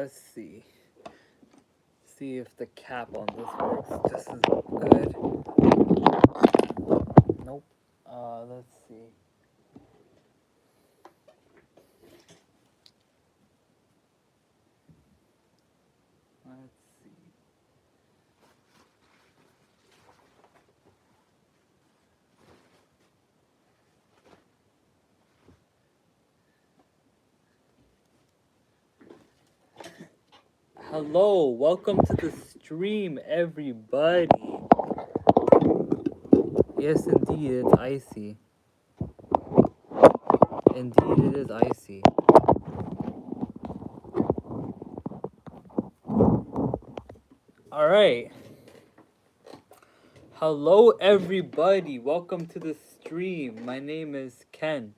let's see. See if the cap on this works just as good. Nope. Let's see. Let's see. Hello, welcome to the stream, everybody. Yes, indeed, it's icy. Indeed, it is icy. All right. Hello, everybody. Welcome to the stream. My name is Ken,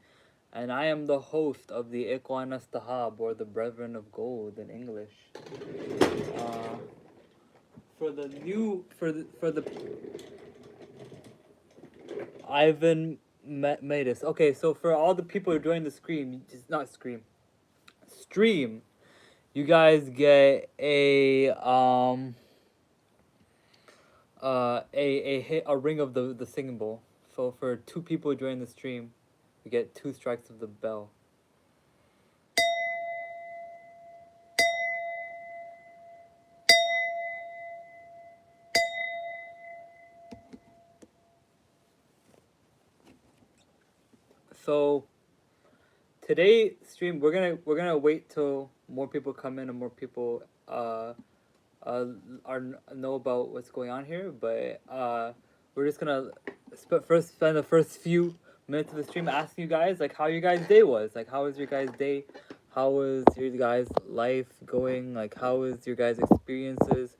and I am the host of the Ikhwan Astahab, or the Brethren of Gold in English. For the Ivan Matus. Okay, so for all the people who are joining the stream, just not stream, you guys get a ring of the singing bowl. So for 2 people joining the stream, you get 2 strikes of the bell. So today stream we're gonna wait till more people come in and more people know about what's going on here, but we're just gonna spend the first few minutes of the stream asking you guys like how your guys' day was, like how was your guys' day, how was your guys' life going, like how was your guys' experiences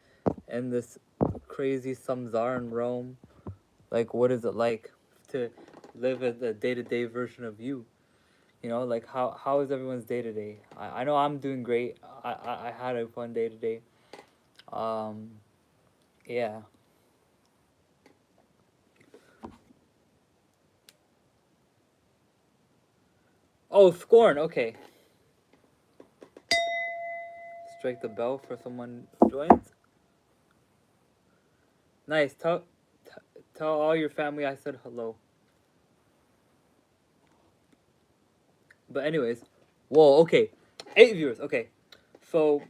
in this crazy samsara in Rome, like what is it like to live as a day-to-day version of you. You know, like how is everyone's day to day? I know I'm doing great. I had a fun day today. Um, yeah. Oh, Scorn. Okay. Strike the bell for someone who joins. Nice. Tell all your family I said hello. But anyways, whoa. Okay, 8 viewers. Okay, so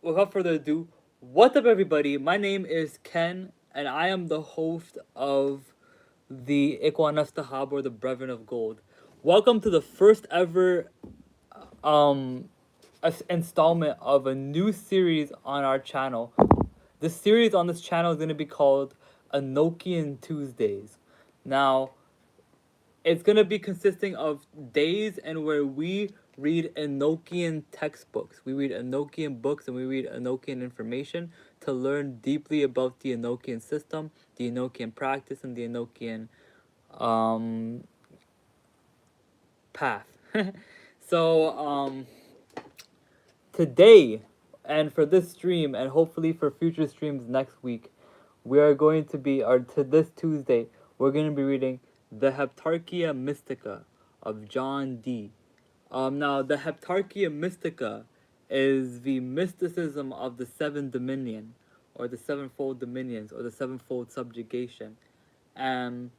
without further ado, what's up, everybody? My name is Ken, and I am the host of the Ikhwan Astahab, or the Brethren of Gold. Welcome to the first ever installment of a new series on our channel. The series on this channel is going to be called Enochian Tuesdays. Now, it's going to be consisting of days and where we read Enochian textbooks. We read Enochian books and we read Enochian information to learn deeply about the Enochian system, the Enochian practice, and the Enochian path. So, today, and for this stream, and hopefully for future streams next week, we are going to be, or to this Tuesday, we're going to be reading the Heptarchia Mystica of John Dee. Now, the Heptarchia Mystica is the mysticism of the 7 dominion, or the 7-fold dominions, or the 7-fold subjugation. And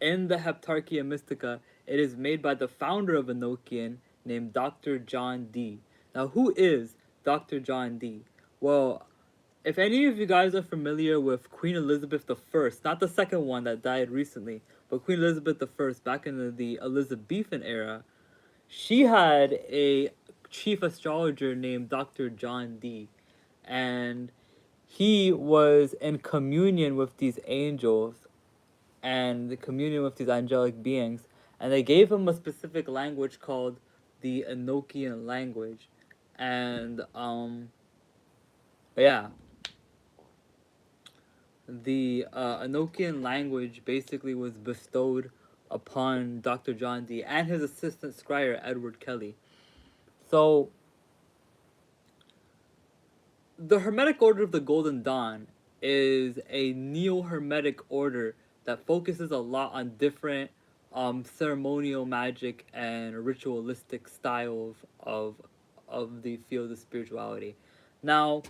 in the Heptarchia Mystica, it is made by the founder of Enochian named Dr. John Dee. Now, who is Dr. John Dee? Well, if any of you guys are familiar with Queen Elizabeth I, not the second one that died recently, but Queen Elizabeth I, back in the Elizabethan era, she had a chief astrologer named Dr. John Dee. And he was in communion with these angels and the communion with these angelic beings, and they gave him a specific language called the Enochian language. And yeah, the Enochian language basically was bestowed upon Dr. John Dee and his assistant scryer Edward Kelly. So the Hermetic Order of the Golden Dawn is a neo-Hermetic order that focuses a lot on different ceremonial magic and ritualistic styles of of the field of spirituality. Now,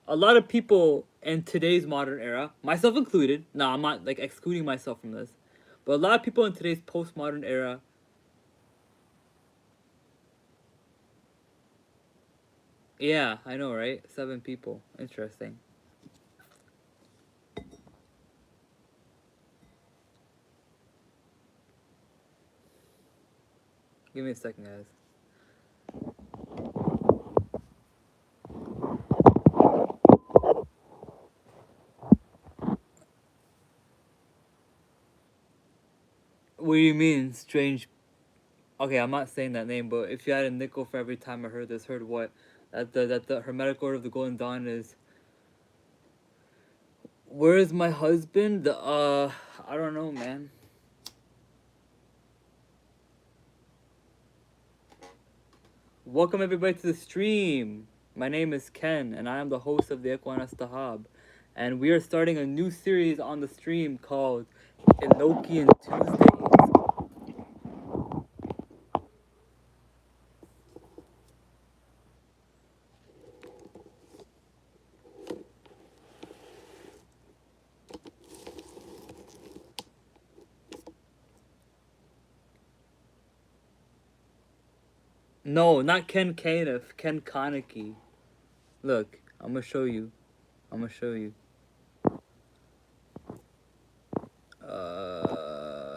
a lot of people in today's modern era, myself included, no, I'm not like excluding myself from this, but a lot of people in today's postmodern era, yeah, I know, right? 7 people. Interesting. Give me a second, guys. What do you mean, strange? Okay, I'm not saying that name, but if you had a nickel for every time I heard this, heard what? That the Hermetic Order of the Golden Dawn is. Where is my husband? I don't know, man. Welcome everybody to the stream. My name is Ken, and I am the host of the Equanas Tahab, and we are starting a new series on the stream called Enochian Tuesdays. No, not Ken Kaniff, Ken Kaneki. Look, I'm gonna show you. I'm gonna show you.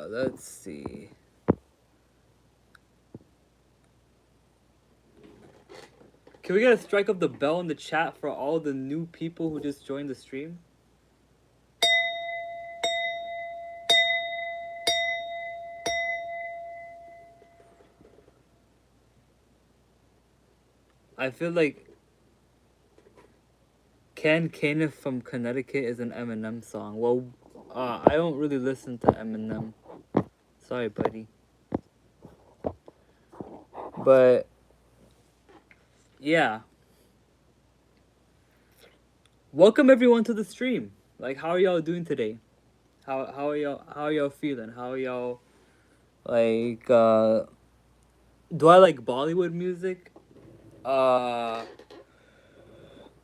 Let's see. Can we get a strike of the bell in the chat for all the new people who just joined the stream? I feel like Ken Kaniff from Connecticut is an Eminem song. Well, I don't really listen to Eminem. Sorry, buddy. But yeah. Welcome everyone to the stream. Like, how are y'all doing today? How are y'all feeling? How are y'all like do I like Bollywood music? Uh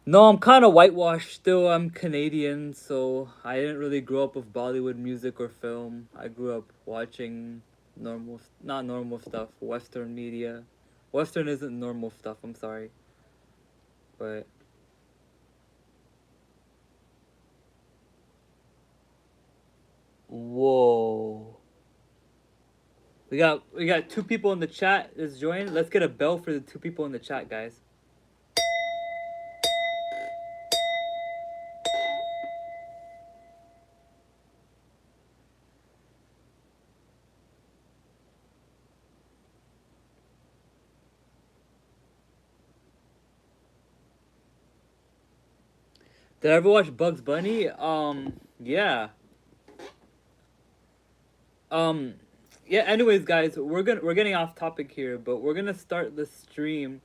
no, I'm kind of whitewashed still. I'm Canadian, so I didn't really grow up with Bollywood music or film. I grew up watching not normal stuff, Western media. Western isn't normal stuff, I'm sorry. But whoa. We got 2 people in the chat that's joined. Let's get a bell for the 2 people in the chat, guys. Did I ever watch Bugs Bunny? Yeah. Um, yeah. Anyways, guys, we're getting off topic here, but we're gonna start the stream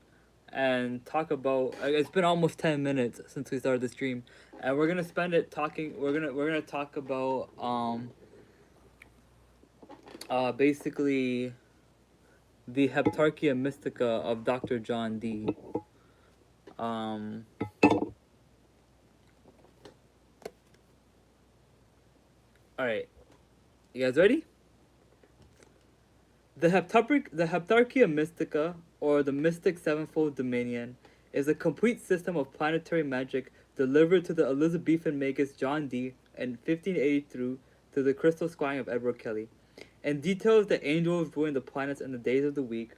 and talk about. It's been almost 10 minutes since we started the stream, and we're gonna spend it talking. We're gonna talk about basically the Heptarchia Mystica of Dr. John Dee. Um. All right, you guys ready? The Heptarchia Mystica, or the Mystic Sevenfold Dominion, is a complete system of planetary magic delivered to the Elizabethan magus John Dee in 1583 through the crystal scrying of Edward Kelly, and details the angels ruling the planets and the days of the week.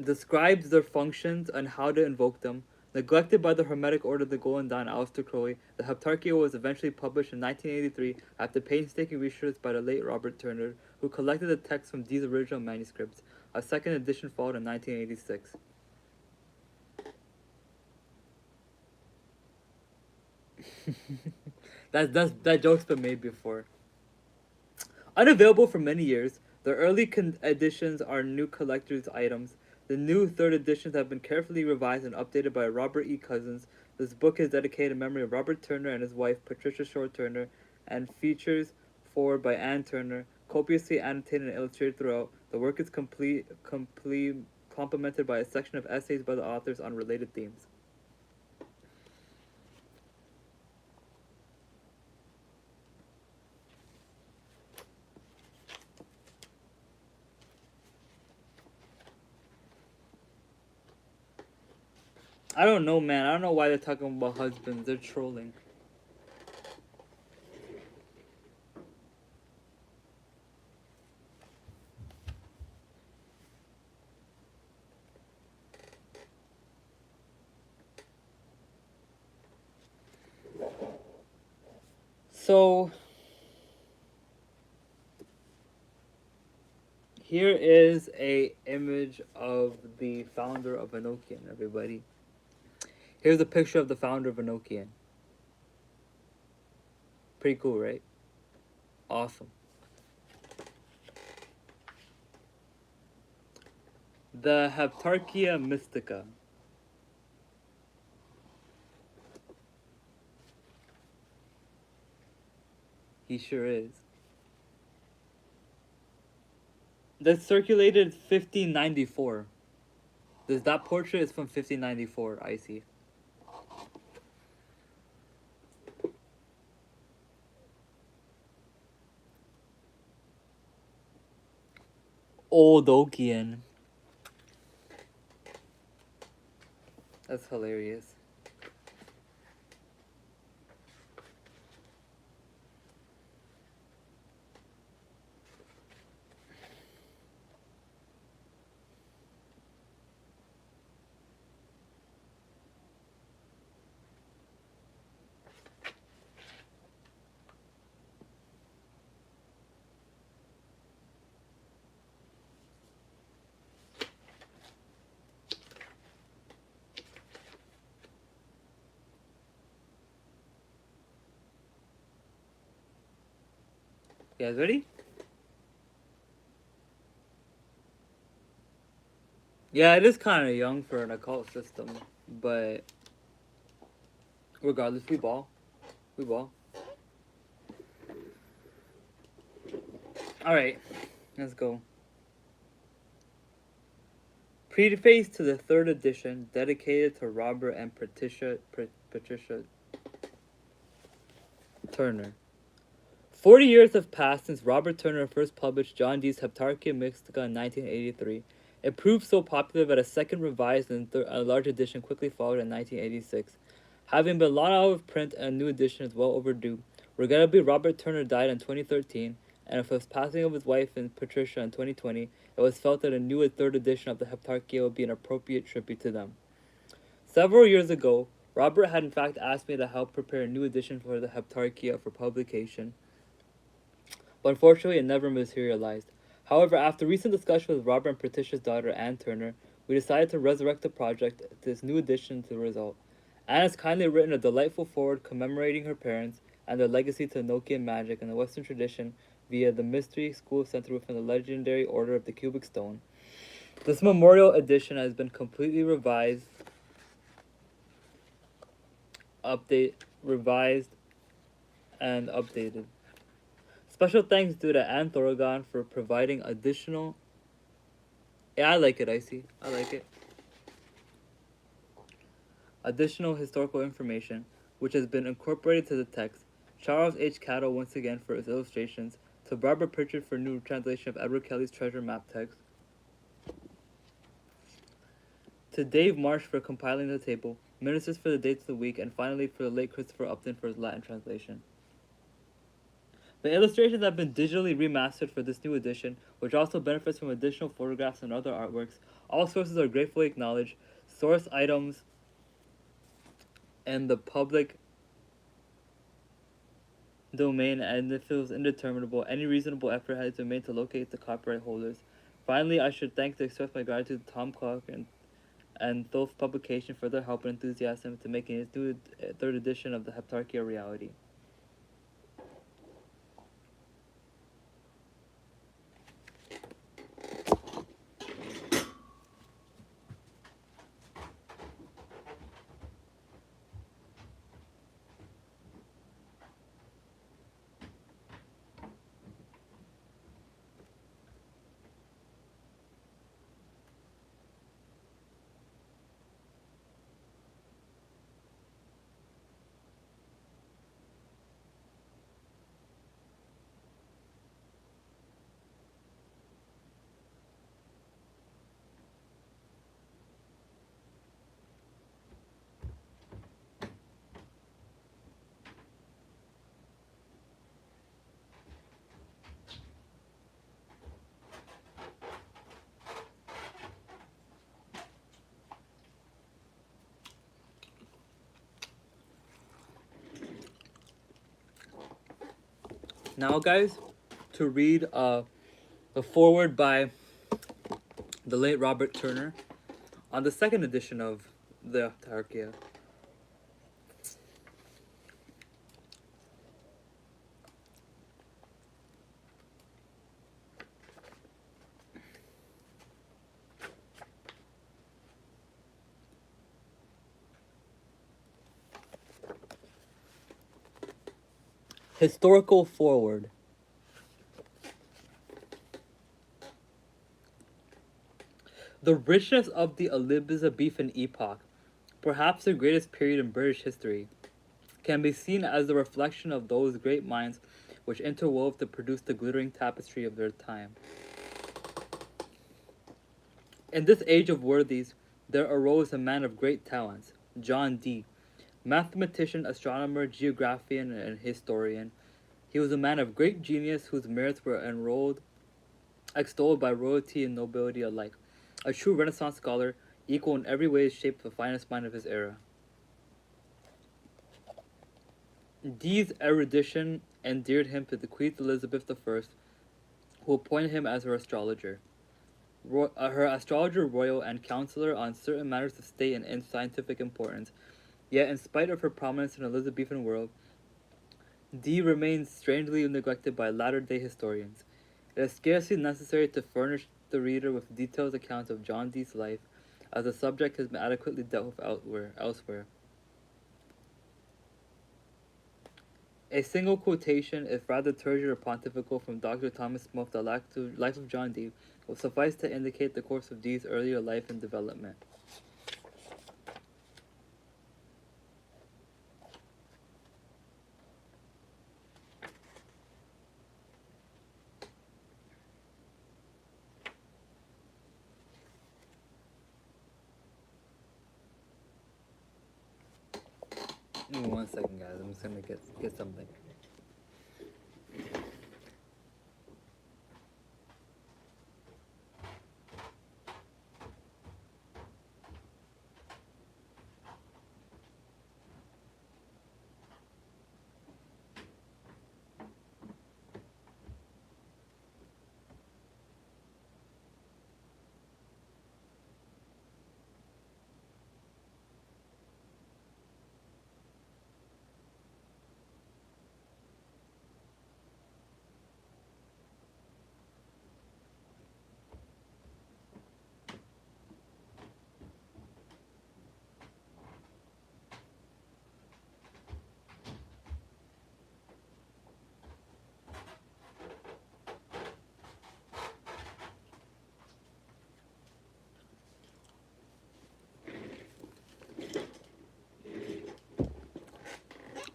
Describes their functions and how to invoke them. Neglected by the Hermetic Order of the Golden Dawn, Aleister Crowley, the Heptarchia was eventually published in 1983 after painstaking research by the late Robert Turner, who collected the text from these original manuscripts. A second edition followed in 1986. That joke's been made before. Unavailable for many years, the early editions are new collector's items. The new third editions have been carefully revised and updated by Robert E. Cousins. This book is dedicated in memory of Robert Turner and his wife, Patricia Shore Turner, and features foreword by Anne Turner, copiously annotated and illustrated throughout. The work is complemented by a section of essays by the authors on related themes. I don't know, man. I don't know why they're talking about husbands. They're trolling. So here is a image of the founder of Enochian, everybody. Here's a picture of the founder of Enochian. Pretty cool, right? Awesome. The Heptarchia Mystica. He sure is. That circulated 1594. That portrait is from 1594, I see. Old Okian. That's hilarious. You guys ready? Yeah, it is kind of young for an occult system, but regardless, we ball. We ball. Alright, let's go. Preface to the third edition, dedicated to Robert and Patricia Turner. 40 years have passed since Robert Turner first published John Dee's Heptarchia Mystica in 1983. It proved so popular that a second revised and a large edition quickly followed in 1986. Having been long out of print, a new edition is well overdue. Regrettably, Robert Turner died in 2013, and with the passing of his wife and Patricia in 2020, it was felt that a new third edition of the Heptarchia would be an appropriate tribute to them. Several years ago, Robert had in fact asked me to help prepare a new edition for the Heptarchia for publication, but unfortunately it never materialized. However, after recent discussion with Robert and Patricia's daughter, Anne Turner, we decided to resurrect the project to this new addition to the result. Anne has kindly written a delightful foreword commemorating her parents and their legacy to Enochian magic and the Western tradition via the Mystery School Center within the legendary Order of the Cubic Stone. This memorial edition has been completely revised, and updated. Special thanks due to Anne Thorogon for providing additional... Yeah, I like it, Icy. I like it. Additional historical information, which has been incorporated to the text. Charles H. Cattle once again for his illustrations. To Barbara Pritchard for new translation of Edward Kelly's treasure map text. To Dave Marsh for compiling the table. Ministers for the dates of the week. And finally for the late Christopher Upton for his Latin translation. The illustrations have been digitally remastered for this new edition, which also benefits from additional photographs and other artworks. All sources are gratefully acknowledged. Source items and the public domain, and if it was indeterminable, any reasonable effort has been made to locate the copyright holders. Finally, I should express my gratitude to Tom Clark and Thoth Publication for their help and enthusiasm to making its new third edition of the Heptarchia a reality. Now, guys, to read the foreword by the late Robert Turner on the second edition of the Heptarchia. Historical foreword. The richness of the Elizabethan epoch, perhaps the greatest period in British history, can be seen as the reflection of those great minds which interwove to produce the glittering tapestry of their time. In this age of worthies, there arose a man of great talents, John Dee, mathematician, astronomer, geographian, and historian. He was a man of great genius whose merits were extolled by royalty and nobility alike. A true Renaissance scholar, equal in every way, shaped the finest mind of his era. Dee's erudition endeared him to the Queen Elizabeth I, who appointed him as her astrologer. Her astrologer royal and counselor on certain matters of state and scientific importance. Yet, in spite of her prominence in the Elizabethan world, Dee remains strangely neglected by latter-day historians. It is scarcely necessary to furnish the reader with detailed accounts of John Dee's life, as the subject has been adequately dealt with elsewhere. A single quotation, if rather turgid or pontifical, from Dr. Thomas Smith, The Life of John Dee, will suffice to indicate the course of Dee's earlier life and development. Give me 1 second, guys. I'm just gonna get something.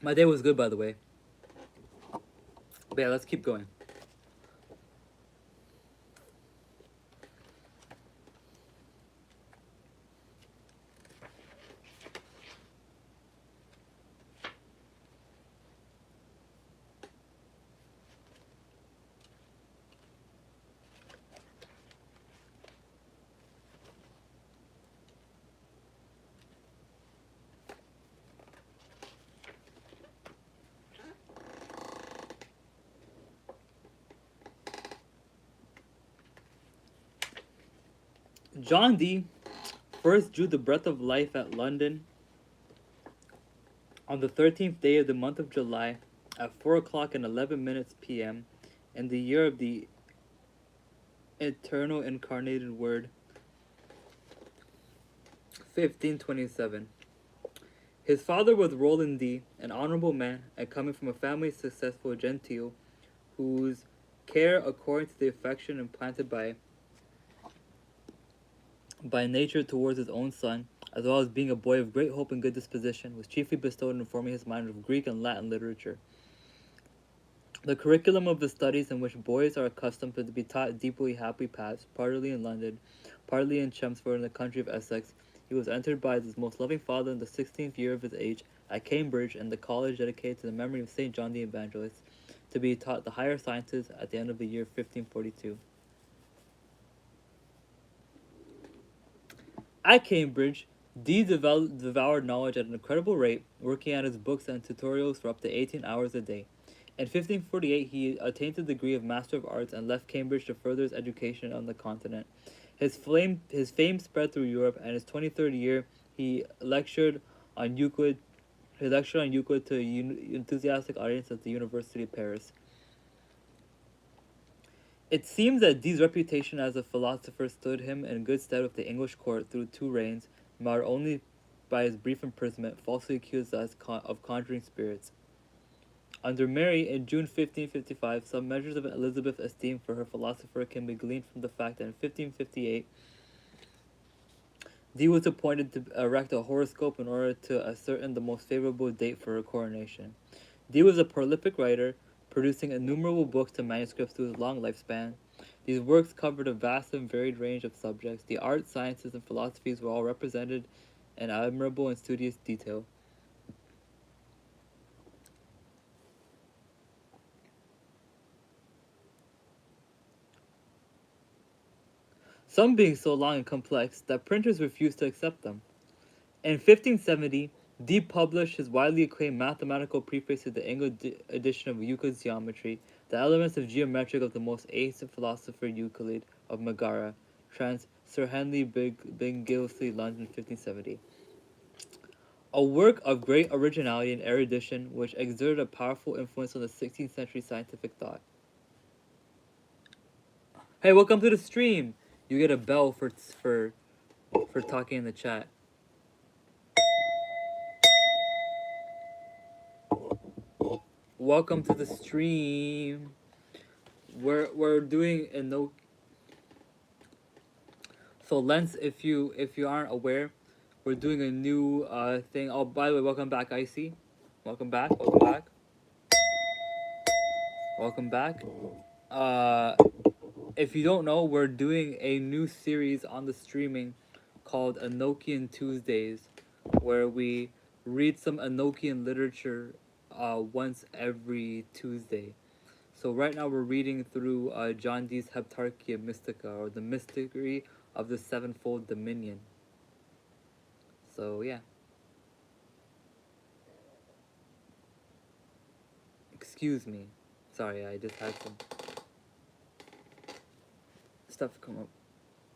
My day was good, by the way. But yeah, let's keep going. John Dee first drew the breath of life at London on the 13th day of the month of July at 4 o'clock and 11 minutes p.m. in the year of the eternal incarnated word, 1527. His father was Roland Dee, an honorable man, and coming from a family successful genteel, whose care, according to the affection implanted by nature towards his own son, as well as being a boy of great hope and good disposition, was chiefly bestowed in informing his mind of Greek and Latin literature. The curriculum of the studies in which boys are accustomed to be taught deeply happy paths, partly in London, partly in Chelmsford in the country of Essex. He was entered by his most loving father in the 16th year of his age at Cambridge and the college dedicated to the memory of St. John the Evangelist, to be taught the higher sciences at the end of the year 1542. At Cambridge, Dee devoured knowledge at an incredible rate, working at his books and tutorials for up to 18 hours a day. In 1548, he attained the degree of Master of Arts and left Cambridge to further his education on the continent. His fame spread through Europe, and his 23rd year, he lectured on Euclid. He lectured on Euclid to an enthusiastic audience at the University of Paris. It seems that Dee's reputation as a philosopher stood him in good stead with the English court through 2 reigns, marred only by his brief imprisonment, falsely accused of conjuring spirits. Under Mary, in June 1555, some measures of Elizabeth's esteem for her philosopher can be gleaned from the fact that in 1558, Dee was appointed to erect a horoscope in order to ascertain the most favorable date for her coronation. Dee was a prolific writer, producing innumerable books and manuscripts through his long lifespan. These works covered a vast and varied range of subjects. The arts, sciences, and philosophies were all represented in admirable and studious detail. Some being so long and complex that printers refused to accept them. In 1570, Dee published his widely acclaimed mathematical preface to the English edition of Euclid's Geometry, the elements of geometric of the most ancient philosopher Euclid of Megara, trans Sir Henry Bingilsley, London, 1570. A work of great originality and erudition which exerted a powerful influence on the 16th century scientific thought. Hey, welcome to the stream! You get a bell for talking in the chat. Welcome to the stream. We're doing a no. So Lens, if you aren't aware, we're doing a new thing. Oh, by the way, welcome back, Icy. Welcome back. Welcome back. Welcome back. If you don't know, we're doing a new series on the streaming called Enochian Tuesdays, where we read some Enochian literature once every Tuesday. So right now we're reading through John Dee's Heptarchia Mystica, or the mystery of the sevenfold dominion. So yeah. Excuse me. Sorry, I just had some stuff come up.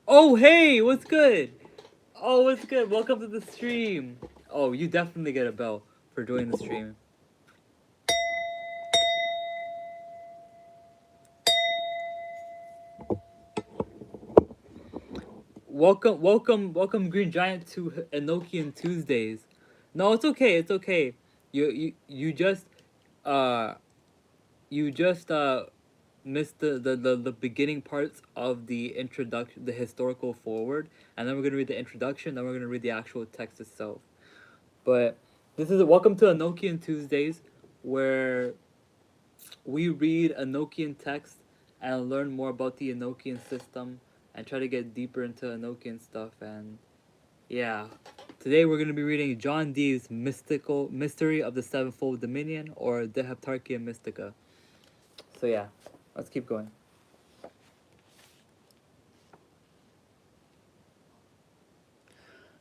Oh, hey, what's good? Oh, what's good? Welcome to the stream. Oh, you definitely get a bell for joining the stream. Welcome, Green Giant to Enochian Tuesdays. No, it's okay. It's okay. You just uh missed the beginning parts of the introduction, the historical forward, and then we're gonna read the introduction. Then we're gonna read the actual text itself. But this is welcome to Enochian Tuesdays, where we read Enochian text and learn more about the Enochian system and try to get deeper into Enochian stuff. And yeah, today we're going to be reading John Dee's Mystery of the Sevenfold Dominion, or the Heptarchia Mystica. So yeah, let's keep going.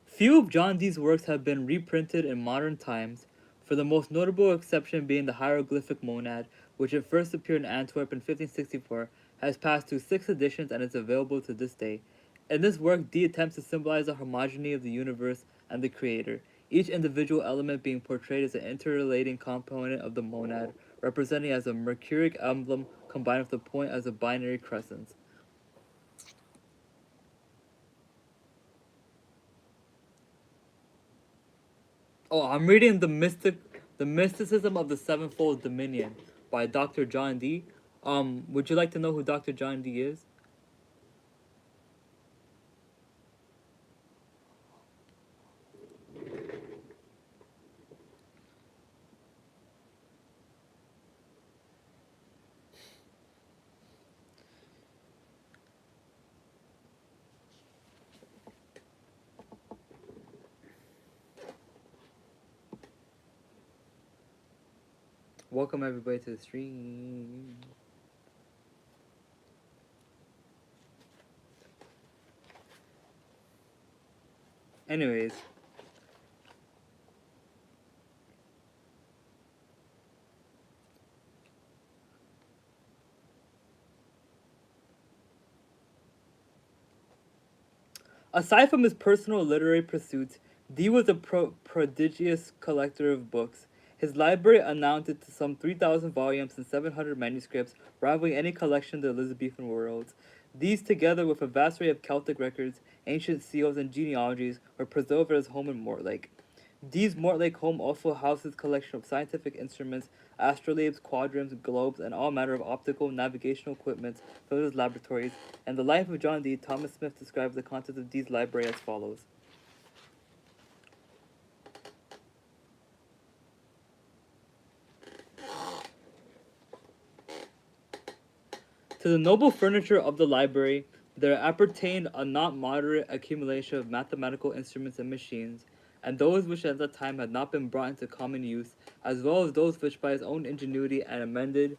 Few of John Dee's works have been reprinted in modern times, for the most notable exception being the hieroglyphic monad, which at first appeared in Antwerp in 1564, has passed through 6 editions and is available to this day. In this work, Dee attempts to symbolize the homogeneity of the universe and the creator, each individual element being portrayed as an interrelating component of the monad, representing as a mercuric emblem combined with the point as a binary crescent. Oh, I'm reading the Mysticism of the Sevenfold Dominion by Dr. John Dee. Would you like to know who Dr. John Dee is? Welcome everybody to the stream. Anyways, Aside from his personal literary pursuits, Dee was a prodigious collector of books. His library amounted to some 3,000 volumes and 700 manuscripts, rivaling any collection in the Elizabethan world. These, together with a vast array of Celtic records, ancient seals, and genealogies, were preserved at his home in Mortlake. Dee's Mortlake home also houses a collection of scientific instruments, astrolabes, quadrants, globes, and all manner of optical and navigational equipment filled with laboratories. And the life of John Dee, Thomas Smith describes the contents of Dee's library as follows. To the noble furniture of the library, there appertained a not moderate accumulation of mathematical instruments and machines, and those which at that time had not been brought into common use, as well as those which by his own ingenuity and amended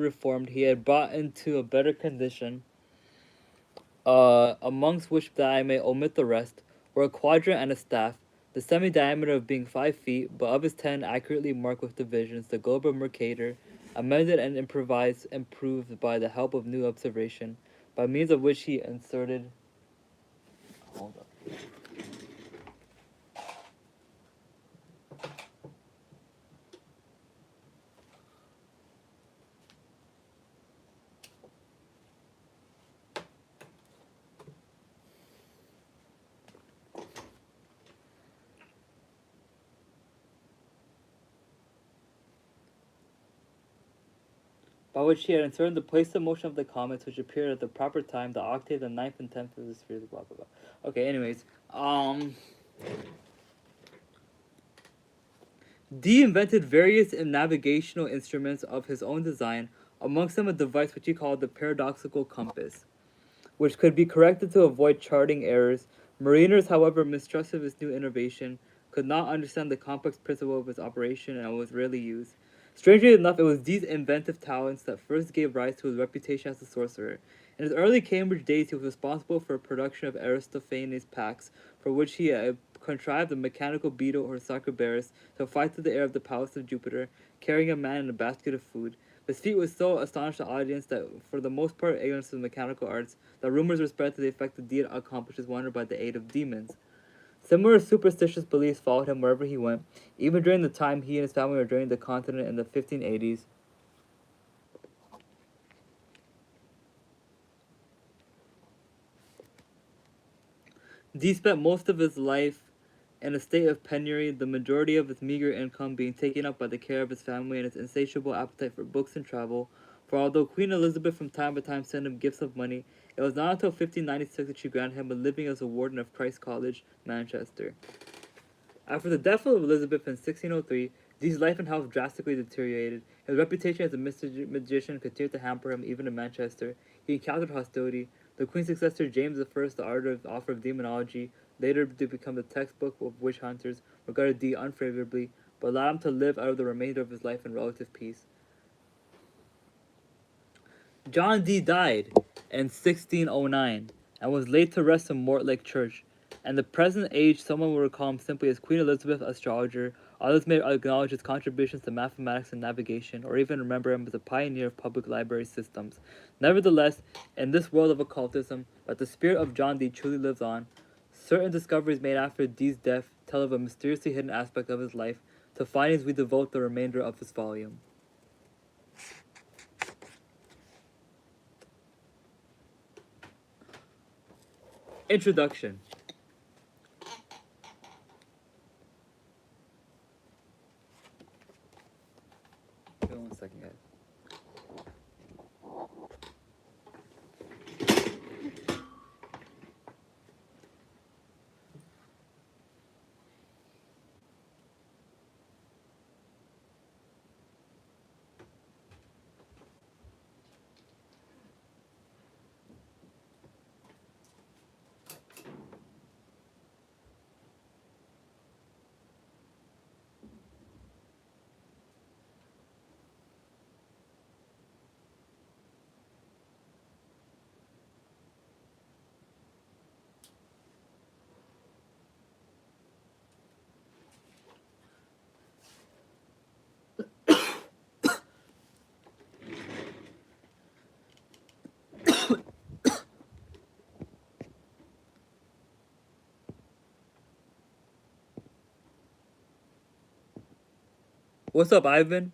reformed, he had brought into a better condition, amongst which that I may omit the rest, were a quadrant and a staff, the semi-diameter of being 5 feet, but of his 10 accurately marked with divisions, the globe of Mercator, amended and improved by the help of new observation, by means of which he inserted. Hold up. By which he had inserted the place of motion of the comets, which appeared at the proper time, the octave, the ninth, and 10th of the spheres, blah blah blah. Okay, anyways, Dee invented various navigational instruments of his own design, amongst them a device which he called the paradoxical compass, which could be corrected to avoid charting errors. Mariners, however, mistrusted of his new innovation, could not understand the complex principle of its operation, and was rarely used. Strangely enough, it was Dee's inventive talents that first gave rise to his reputation as a sorcerer. In his early Cambridge days, he was responsible for a production of Aristophanes' Pax, for which he contrived a mechanical beetle or Cerberus to fly through the air of the palace of Jupiter, carrying a man in a basket of food. This feat was so astonished the audience that, for the most part ignorant of mechanical arts, that rumors were spread to the effect that Dee had accomplished his wonder by the aid of demons. Similar superstitious beliefs followed him wherever he went, even during the time he and his family were journeying the continent in the 1580s. Dee spent most of his life in a state of penury, the majority of his meager income being taken up by the care of his family and his insatiable appetite for books and travel. For although Queen Elizabeth from time to time sent him gifts of money, it was not until 1596 that she granted him a living as a warden of Christ's College, Manchester. After the death of Elizabeth in 1603, Dee's life and health drastically deteriorated. His reputation as a magician continued to hamper him even in Manchester. He encountered hostility. The Queen's successor, James I, the author of demonology, later to become the textbook of witch hunters, regarded Dee unfavorably, but allowed him to live out of the remainder of his life in relative peace. John Dee died in 1609 and was laid to rest in Mortlake Church. In the present age, someone will recall him simply as Queen Elizabeth Astrologer. Others may acknowledge his contributions to mathematics and navigation, or even remember him as a pioneer of public library systems. Nevertheless, in this world of occultism, that the spirit of John Dee truly lives on, certain discoveries made after Dee's death tell of a mysteriously hidden aspect of his life. To findings we devote the remainder of this volume. Introduction. Give me 1 second, guys. What's up, Ivan?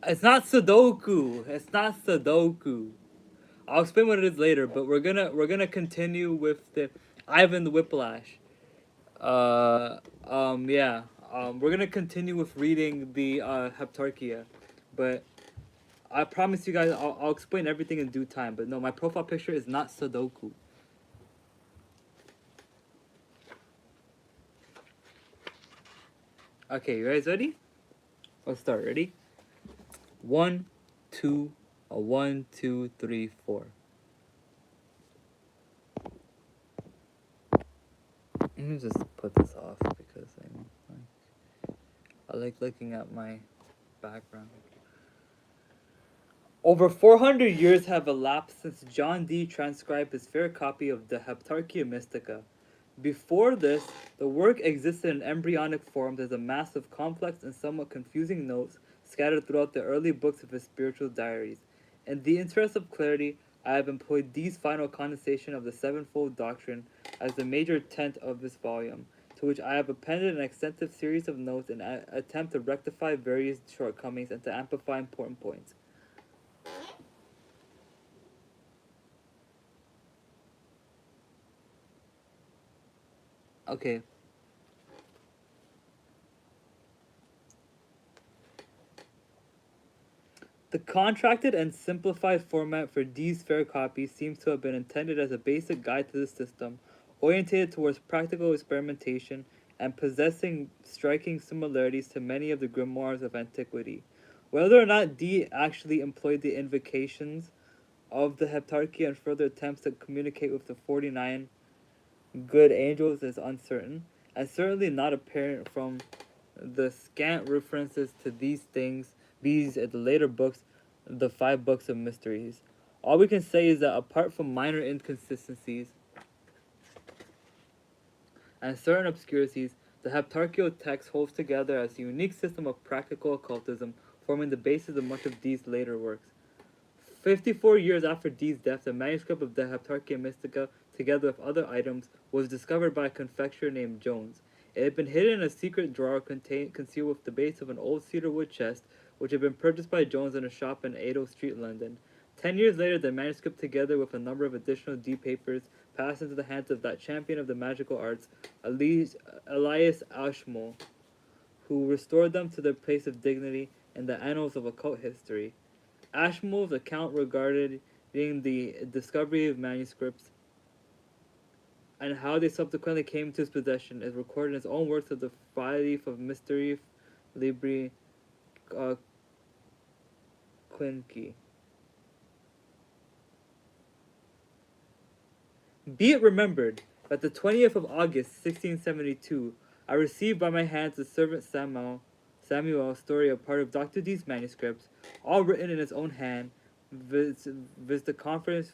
It's not Sudoku. It's not Sudoku. I'll explain what it is later, but we're gonna continue with the Ivan the Whiplash. Yeah. We're gonna continue with reading the Heptarchia, but I promise you guys I'll explain everything in due time. But no, my profile picture is not Sudoku. Okay, you guys ready? Let's start. Ready? One, two, a 1, 2, 3, 4. Let me just put this off because I like looking at my background. Over 400 years have elapsed since John Dee transcribed his fair copy of the Heptarchia Mystica. Before this, the work existed in embryonic form as a mass of complex and somewhat confusing notes scattered throughout the early books of his spiritual diaries. In the interest of clarity, I have employed Dee's final condensation of the sevenfold doctrine as the major tenet of this volume, to which I have appended an extensive series of notes in an attempt to rectify various shortcomings and to amplify important points. Okay. The contracted and simplified format for Dee's fair copy seems to have been intended as a basic guide to the system, oriented towards practical experimentation and possessing striking similarities to many of the grimoires of antiquity. Whether or not Dee actually employed the invocations of the Heptarchy and further attempts to communicate with the 49 good angels is uncertain, and certainly not apparent from the scant references to these at the later books, the 5 books of mysteries. All we can say is that apart from minor inconsistencies and certain obscurities, the Heptarchial text holds together as a unique system of practical occultism, forming the basis of much of Dee's later works. 54 years after Dee's death, the manuscript of the Heptarchia Mystica, together with other items, was discovered by a confectioner named Jones. It had been hidden in a secret drawer concealed with the base of an old cedarwood chest, which had been purchased by Jones in a shop in Ado Street, London. 10 years later, the manuscript, together with a number of additional Dee papers, passed into the hands of that champion of the magical arts, Elias Ashmole, who restored them to their place of dignity in the annals of occult history. Ashmole's account regarding the discovery of manuscripts and how they subsequently came to his possession is recorded in his own works of the Phileaf of Mystery Libri uh, Quinqui. Be it remembered that the 20th of August, 1672, I received by my hands the servant Samuel's story of part of Dr. Dee's manuscripts, all written in his own hand, viz. The Conference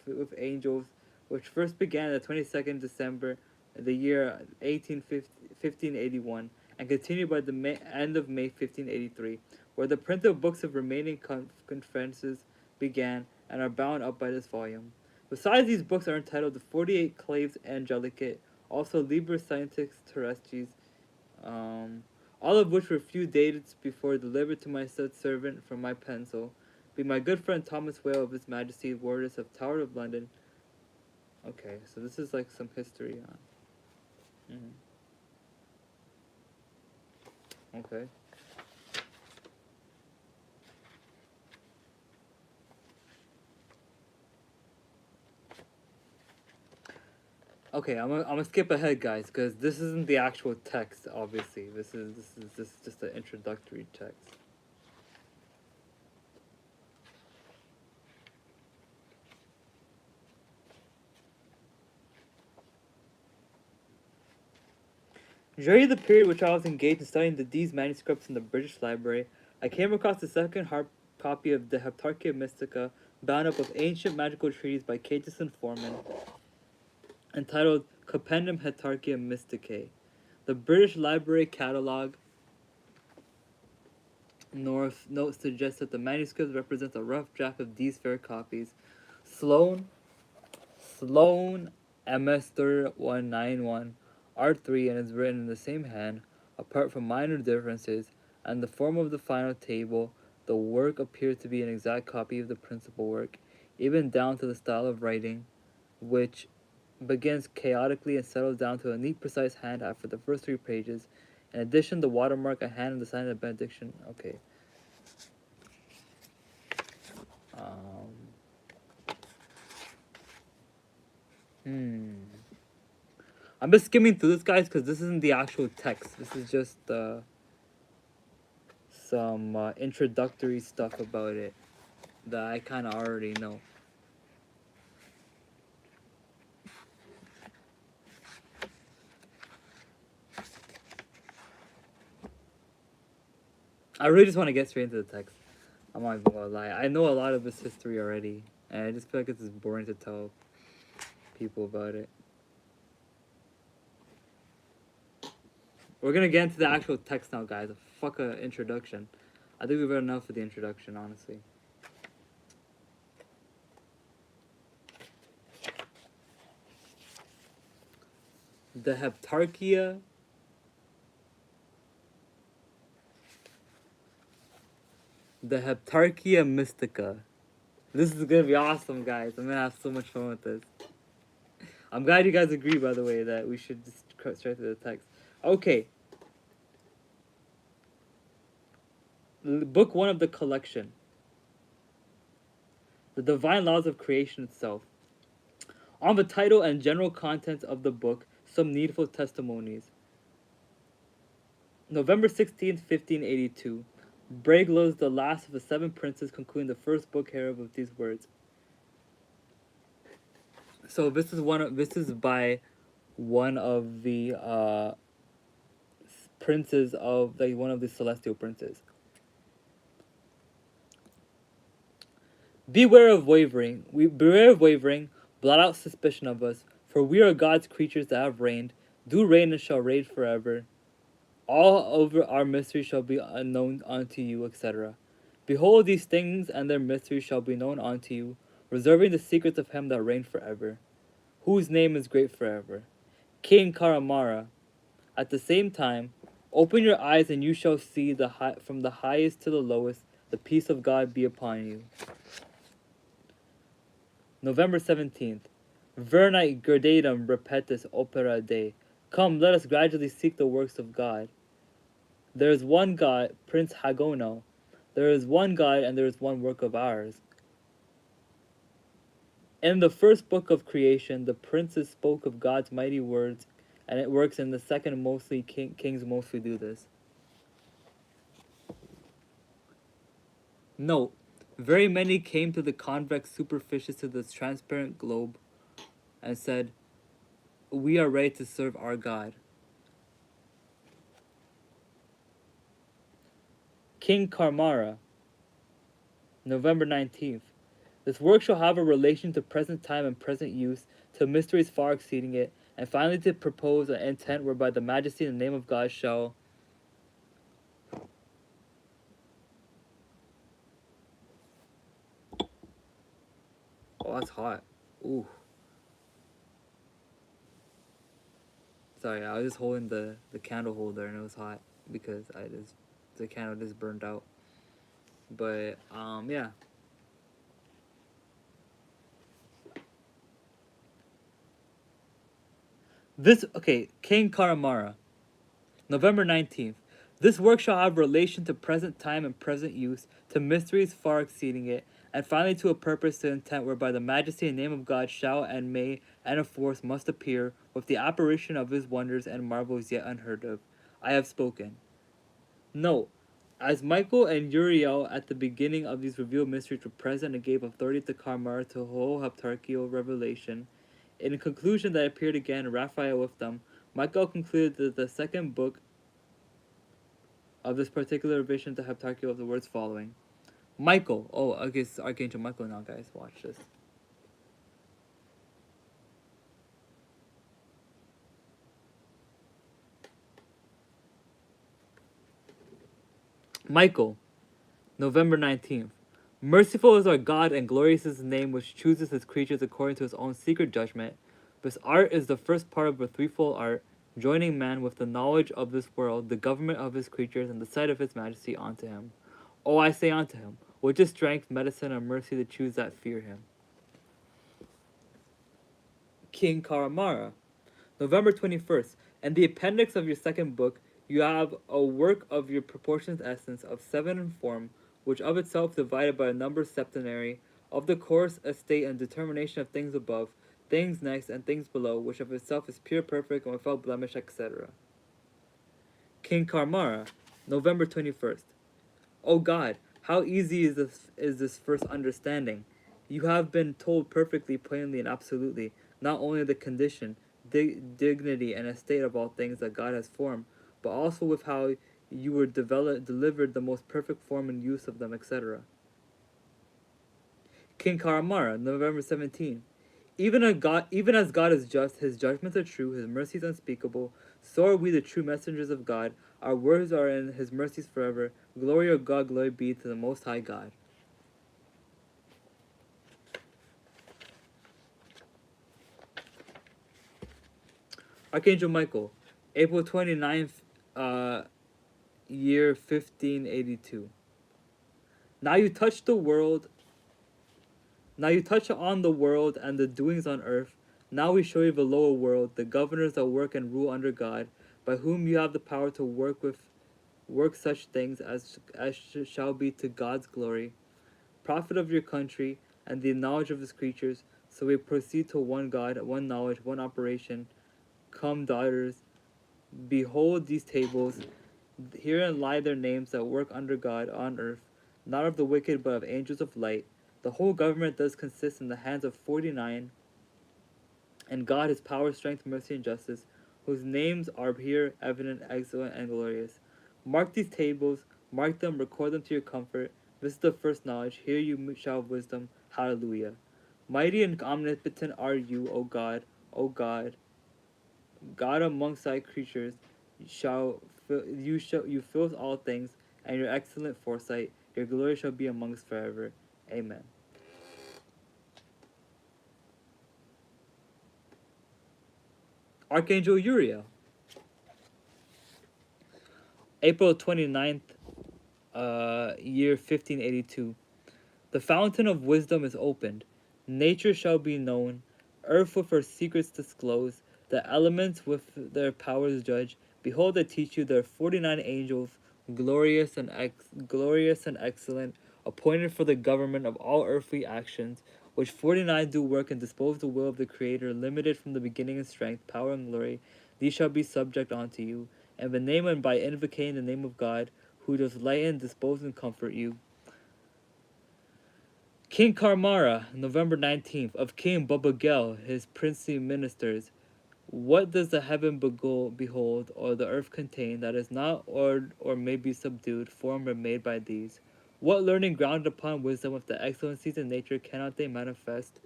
with Angels, which first began on the 22nd December, the year 1581, and continued by the end of May 1583, where the print of books of remaining conferences began and are bound up by this volume. Besides, these books are entitled The 48 Claves Angelicate, also Liber Scientific Terrestris, all of which were few dated before delivered to my said servant from my pencil, be my good friend Thomas Wale of His Majesty, Wardess of Tower of London. Okay, so this is like some history on. Okay. Okay, I'm gonna skip ahead, guys, because this isn't the actual text. Obviously, this is just an introductory text. During the period which I was engaged in studying these manuscripts in the British Library, I came across the second hard copy of the Heptarchia Mystica, bound up with ancient magical treaties by Catus and Forman, entitled Compendium Heptarchia Mysticae. The British Library Catalogue North note suggests that the manuscript represents a rough draft of these fair copies. Sloan, Sloan, MS 3191, R3, and is written in the same hand, apart from minor differences, and the form of the final table. The work appears to be an exact copy of the principal work, even down to the style of writing, which begins chaotically and settles down to a neat, precise hand after the first 3 pages. In addition, the watermark, a hand, and the sign of benediction. Okay. Um, I'm just skimming through this, guys, because this isn't the actual text. This is just some introductory stuff about it that I kind of already know. I really just want to get straight into the text. I'm not even gonna lie. I know a lot of this history already, and I just feel like it's just boring to tell people about it. We're gonna get into the actual text now, guys. Fuck a introduction. I think we've read enough for the introduction, honestly. The Heptarchia. The Heptarchia Mystica. This is gonna be awesome, guys. I'm gonna have so much fun with this. I'm glad you guys agree, by the way, that we should just cut straight to the text. Okay. Book 1 of the collection. The Divine Laws of Creation itself. On the title and general contents of the book, some needful testimonies. November 16th, 1582. Braeglos, the last of the 7 princes, concluding the first book hereof with these words. So this is by one of the princes of, like, one of the celestial princes. Beware of wavering. Blot out suspicion of us, for we are God's creatures that have reigned, do reign and shall reign forever. All over our mysteries shall be unknown unto you, etc. Behold, these things and their mysteries shall be known unto you, reserving the secrets of him that reigned forever, whose name is great forever, King Karamara. At the same time, open your eyes and you shall see from the highest to the lowest, the peace of God be upon you. November 17th. Vernite gerdatum repetus opera Dei. Come, let us gradually seek the works of God. There is one God, Prince Hagono. There is one God and there is one work of ours. In the first book of creation, the princes spoke of God's mighty words, and it works in the second mostly. Kings mostly do this. Note, very many came to the convex superficies of this transparent globe and said, we are ready to serve our God. King Karmara, November 19th. This work shall have a relation to present time and present use, to mysteries far exceeding it, and finally to propose an intent whereby the majesty and the name of God shall... Oh, that's hot. Ooh. Sorry, I was just holding the candle holder and it was hot because the candle just burned out. But, yeah. King Karamara, November 19th. This work shall have relation to present time and present use, to mysteries far exceeding it, and finally to a purpose to intent whereby the majesty and name of God shall and may and of force must appear, with the apparition of his wonders and marvels yet unheard of. I have spoken. Note, as Michael and Uriel at the beginning of these revealed mysteries were present and gave authority to Karmar to whole heptarchial revelation, in a conclusion that appeared again, Raphael with them, Michael concluded that the second book of this particular revision to heptarchial of the words following. Michael. Oh, okay, it's Archangel Michael now, guys. Watch this. Michael, November 19th. Merciful is our God and glorious is his name, which chooses his creatures according to his own secret judgment. This art is the first part of a threefold art, joining man with the knowledge of this world, the government of his creatures, and the sight of his majesty unto him. Oh, I say unto him, which is strength, medicine, and mercy to choose that fear him. King Karamara. November 21st. In the appendix of your second book, you have a work of your proportions essence of 7 in form, which of itself divided by a number septenary, of the course, estate, and determination of things above, things next, and things below, which of itself is pure, perfect, and without blemish, etc. King Karmara, November 21st. O God, how easy is this first understanding? You have been told perfectly, plainly, and absolutely, not only the condition, dignity, and estate of all things that God has formed, but also with how you were delivered the most perfect form and use of them, etc. King Karamara, November 17. Even as God is just, his judgments are true, his mercies unspeakable, so are we the true messengers of God. Our words are in his mercies forever. Glory of God, glory be to the Most High God. Archangel Michael, April 29th, year 1582. Now you touch the world. Now you touch on the world and the doings on earth. Now we show you the lower world, the governors that work and rule under God, by whom you have the power to work such things as shall be to God's glory, profit of your country, and the knowledge of his creatures. So we proceed to one God, one knowledge, one operation. Come, daughters, behold these tables. Herein lie their names that work under God on earth, not of the wicked, but of angels of light. The whole government does consist in the hands of 49, and God, his power, strength, mercy, and justice, whose names are here evident, excellent, and glorious. Mark these tables, mark them, record them to your comfort. This is the first knowledge. Here you shall have wisdom. Hallelujah. Mighty and omnipotent are you, O God, O God. God amongst thy creatures, you fill all things, and your excellent foresight, your glory shall be among us forever. Amen. Archangel Uriel, April 29th, year 1582. The fountain of wisdom is opened. Nature shall be known, earth with her secrets disclosed, the elements with their powers judge. Behold, I teach you there are 49 angels, glorious and excellent, appointed for the government of all earthly actions, which 49 do work and dispose the will of the Creator, limited from the beginning in strength, power, and glory. These shall be subject unto you, and the name and by invocating the name of God, who does lighten, dispose, and comfort you. King Karmara, November 19th, of King Babagel, his princely ministers. What does the heaven behold, or the earth contain, that is not or may be subdued, formed or made by these? What learning grounded upon wisdom with the excellencies in nature cannot they manifest?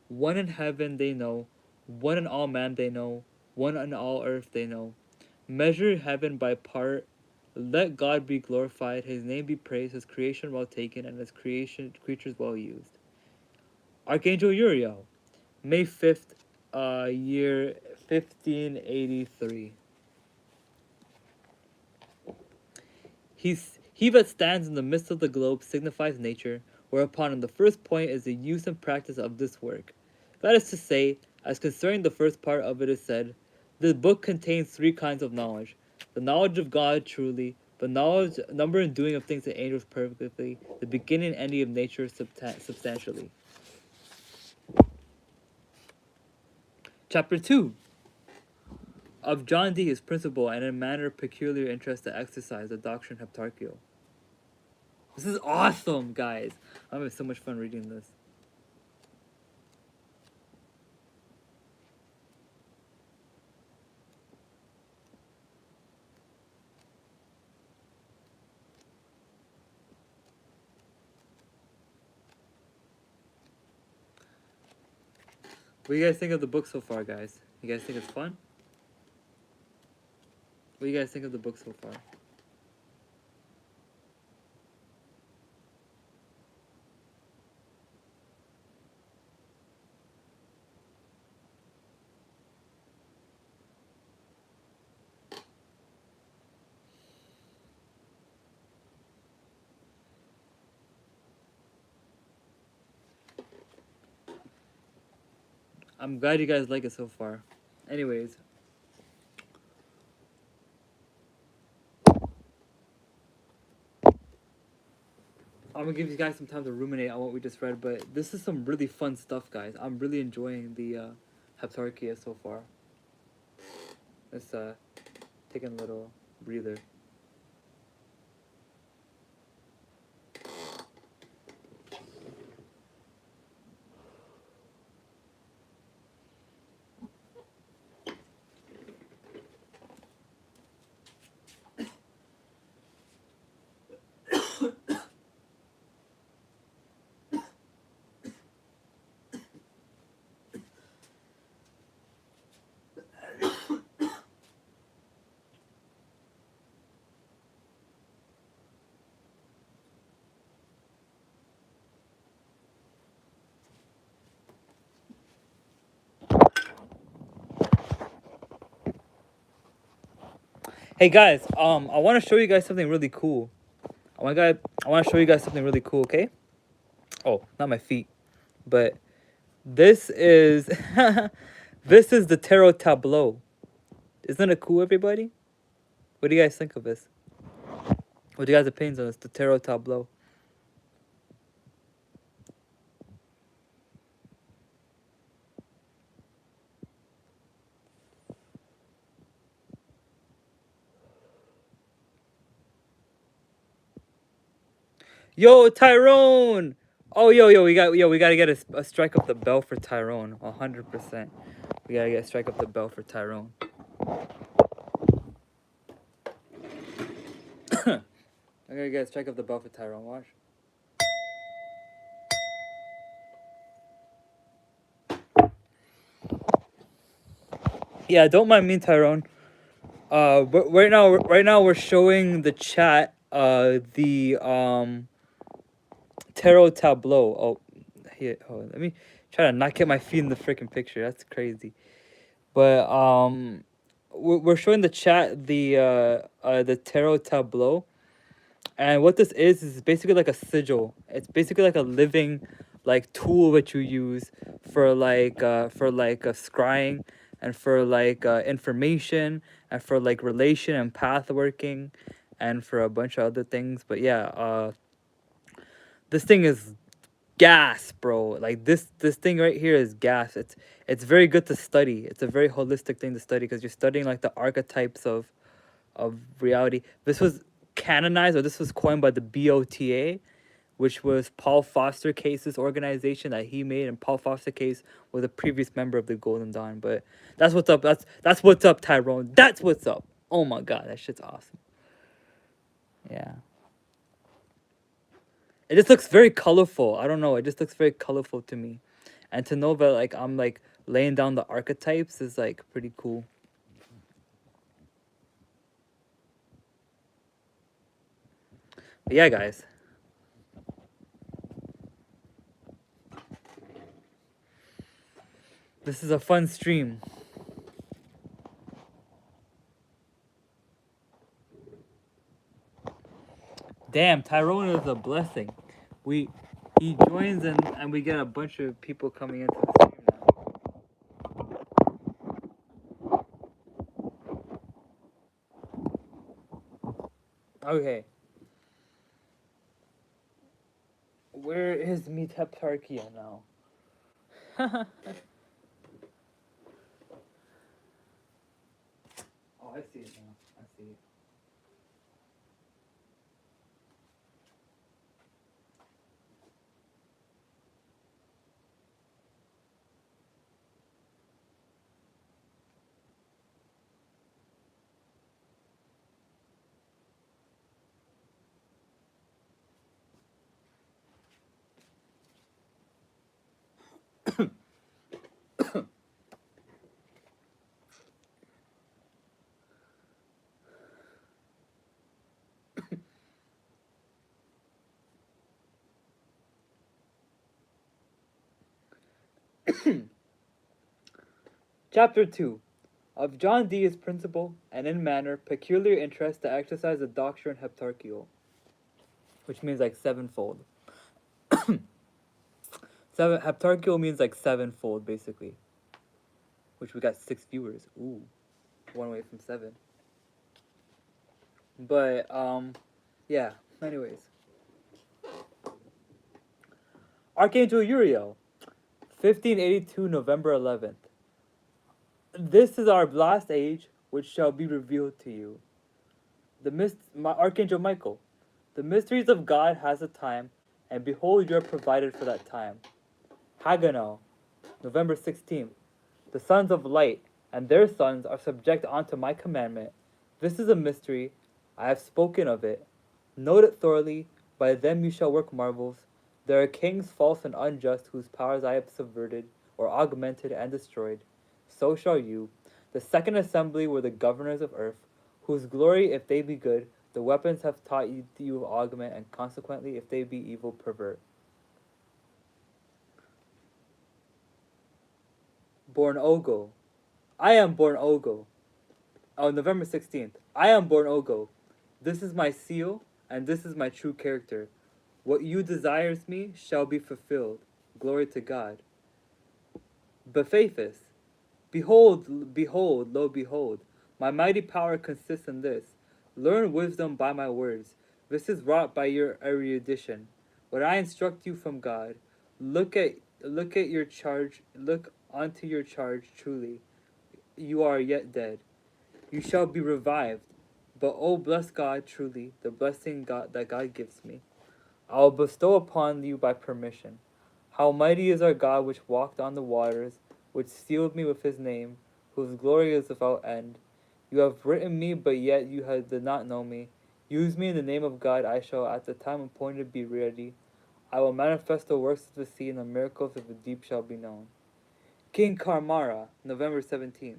One in heaven they know, one in all man they know, one in all earth they know. Measure heaven by part. Let God be glorified, his name be praised, his creation well taken, and his creatures well used. Archangel Uriel, May 5th, year 1583. He that stands in the midst of the globe signifies nature, whereupon in the first point is the use and practice of this work. That is to say, as concerning the first part of it is said, this book contains 3 kinds of knowledge: the knowledge of God truly, the knowledge, number and doing of things and angels perfectly, the beginning and ending of nature substantially. Chapter 2 of John D. His principle and in manner peculiar interest to exercise the doctrine heptarchial. This is awesome, guys. I'm having so much fun reading this. What do you guys think of the book so far, guys? You guys think it's fun? What do you guys think of the book so far? I'm glad you guys like it so far. Anyways, I'm gonna give you guys some time to ruminate on what we just read, but this is some really fun stuff, guys. I'm really enjoying the Heptarchia so far. Let's taking a little breather. Hey guys, I want to show you guys something really cool. I want to show you guys something really cool. Okay? Oh, not my feet, but this is this is the tarot tableau. Isn't it cool, everybody? What do you guys think of this? What do you guys' opinions on this? The tarot tableau. Yo, Tyrone! Oh, yo, we gotta get a strike up the bell for Tyrone. 100%. We gotta get a strike up the bell for Tyrone. I gotta get a strike up the bell for Tyrone. Watch. Yeah, don't mind me, Tyrone. But right now we're showing the chat the tarot tableau. Oh, here. Oh, let me try to not get my feet in the freaking picture. That's crazy. But we're showing the chat the tarot tableau, and what this is basically like a sigil. It's basically like a living like tool that you use for scrying and for information and for like relation and path working and for a bunch of other things. But yeah, this thing is gas, bro. Like this thing right here is gas. It's very good to study. It's a very holistic thing to study because you're studying like the archetypes of reality. This was canonized, or this was coined by the BOTA, which was Paul Foster Case's organization that he made, and Paul Foster Case was a previous member of the Golden Dawn. But that's what's up. That's what's up, Tyrone. That's what's up. Oh my god, that shit's awesome. Yeah. It just looks very colorful. I don't know. It just looks very colorful to me, and to know that like I'm like laying down the archetypes is like pretty cool. But yeah, guys. This is a fun stream. Damn, Tyrone is a blessing. He joins and we get a bunch of people coming into the stream now. Okay. Where is Meetup Tarkia now? Oh, I see it now. I see it. Chapter 2. Of John Dee's principle, and in manner, peculiar interest to exercise the doctrine heptarchial. Which means like sevenfold. Heptarchial means like sevenfold, basically. which we got 6 viewers. Ooh, one away from 7. But yeah. Anyways, Archangel Uriel, 1582 November 11th. This is our last age, which shall be revealed to you. Archangel Michael, the mysteries of God has a time, and behold, you are provided for that time. Haganah, November 16th. The sons of light and their sons are subject unto my commandment. This is a mystery. I have spoken of it. Note it thoroughly. By them you shall work marvels. There are kings false and unjust, whose powers I have subverted, or augmented and destroyed. So shall you. The second assembly were the governors of earth, whose glory, if they be good, the weapons have taught you augment, and consequently, if they be evil, pervert. Born Ogo. I am born Ogo. Oh, November 16th. I am born Ogo. This is my seal, and this is my true character. What you desires me shall be fulfilled. Glory to God. Bephaethus. Behold, behold, lo, behold. My mighty power consists in this. Learn wisdom by my words. This is wrought by your erudition. When I instruct you from God, look at your charge, look onto your charge truly. You are yet dead. You shall be revived. But oh, bless God truly, the blessing that God gives me. I will bestow upon you by permission. How mighty is our God, which walked on the waters, which sealed me with his name, whose glory is without end. You have written me, but yet you did not know me. Use me in the name of God. I shall at the time appointed be ready. I will manifest the works of the sea, and the miracles of the deep shall be known. King Karmara, November 17th.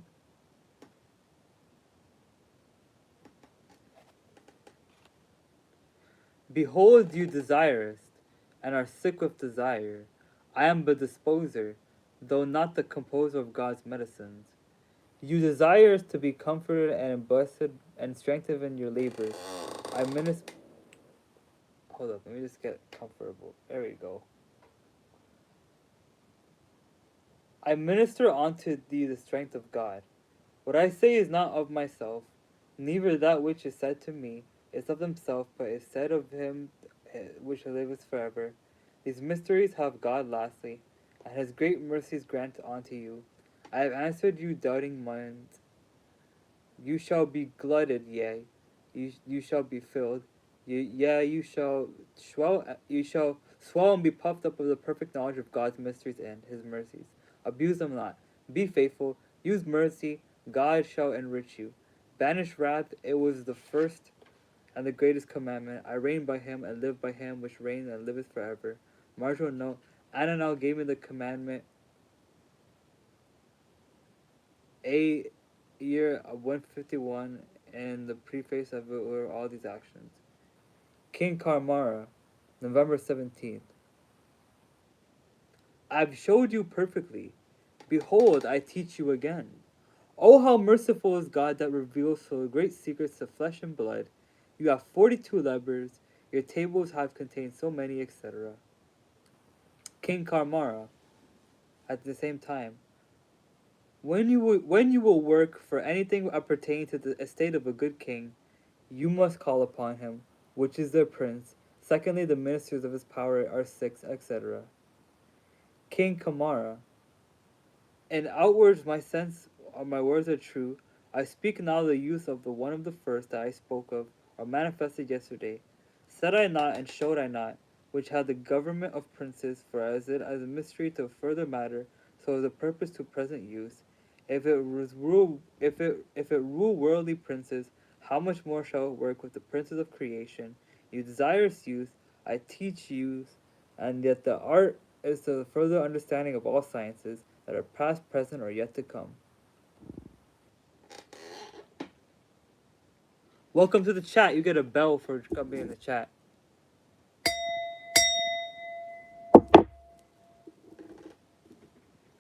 Behold, you desirest, and are sick with desire. I am the disposer, though not the composer of God's medicines. You desire to be comforted and blessed and strengthened in your labors. I minister. Hold up, let me just get comfortable. There we go. I minister unto thee the strength of God. What I say is not of myself, neither that which is said to me is of himself, but is said of him which liveth forever. These mysteries have God lastly, and his great mercies grant unto you. I have answered you doubting minds. You shall be glutted, yea, you shall be filled. You shall swell and be puffed up with the perfect knowledge of God's mysteries and his mercies. Abuse them not. Be faithful. Use mercy. God shall enrich you. Banish wrath. It was the first and the greatest commandment. I reign by him and live by him which reigns and liveth forever. Marginal note. Ananel gave me the commandment a year of 151, and the preface of it were all these actions. King Karmara, November 17th. I've showed you perfectly. Behold, I teach you again. Oh, how merciful is God that reveals so great secrets to flesh and blood. You have 42 lepers. Your tables have contained so many, etc. King Karmara, at the same time. When you will work for anything appertaining to the estate of a good king, you must call upon him, which is their prince. Secondly, the ministers of his power are 6, etc. King Kamara. In outwards my words are true. I speak now the use of the one of the first that I spoke of, or manifested yesterday. Said I not and showed I not, which had the government of princes, for as it as a mystery to further matter, so as a purpose to present use. If it rule worldly princes, how much more shall it work with the princes of creation? You desire youth, I teach youth, and yet the art is the further understanding of all sciences that are past, present, or yet to come. Welcome to the chat. You get a bell for coming in the chat.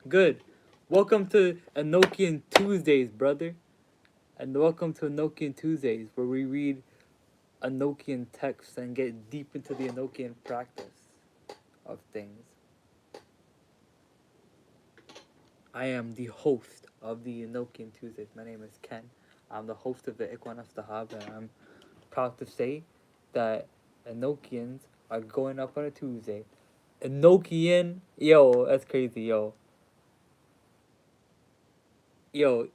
Good. Welcome to Enochian Tuesdays, brother. And welcome to Enochian Tuesdays, where we read Enochian texts and get deep into the Enochian practice of things. I am the host of the Enochian Tuesdays. My name is Ken. I'm the host of the Ikwan of Stahab, and I'm proud to say that Enochians are going up on a Tuesday. Enochian, yo, that's crazy, yo, yo.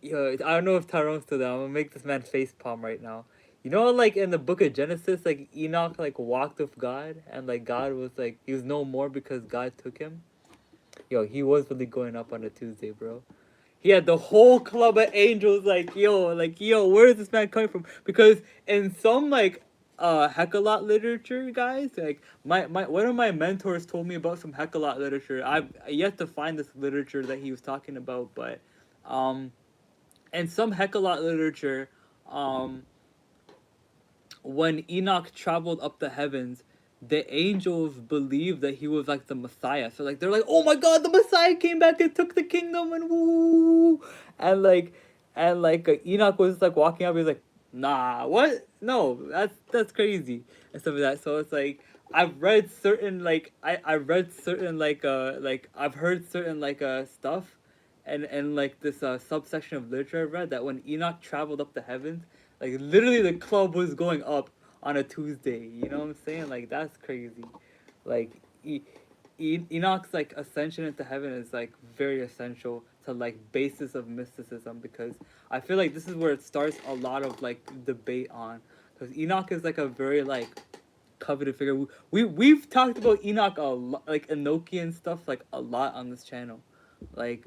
I don't know if Tyrone's still there. I'm gonna make this man face palm right now. You know, like in the Book of Genesis, like Enoch like walked with God, and like God was like he was no more because God took him. Yo, he was really going up on a Tuesday, bro. He had the whole club of angels like yo, where is this man coming from? Because in some like Heckalot literature, guys, like my one of my mentors told me about some Heckalot literature. I've yet to find this literature that he was talking about, but um in some Heckalot literature, um when Enoch traveled up the heavens, the angels believed that he was like the Messiah. So like they're like, "Oh my God, the Messiah came back and took the kingdom and woo!" And Enoch was like walking up. He's like, "Nah, what? No, that's crazy," and stuff like that. So it's like I've read certain I read certain I've heard certain stuff, and like this subsection of literature I read that when Enoch traveled up the heavens, like literally the club was going up on a Tuesday. You know what I'm saying? Like that's crazy. Like Enoch's like ascension into heaven is like very essential to like basis of mysticism, because I feel like this is where it starts a lot of like debate on, because Enoch is like a very like coveted figure. We've talked about Enoch a lot, like Enochian stuff, like a lot on this channel. Like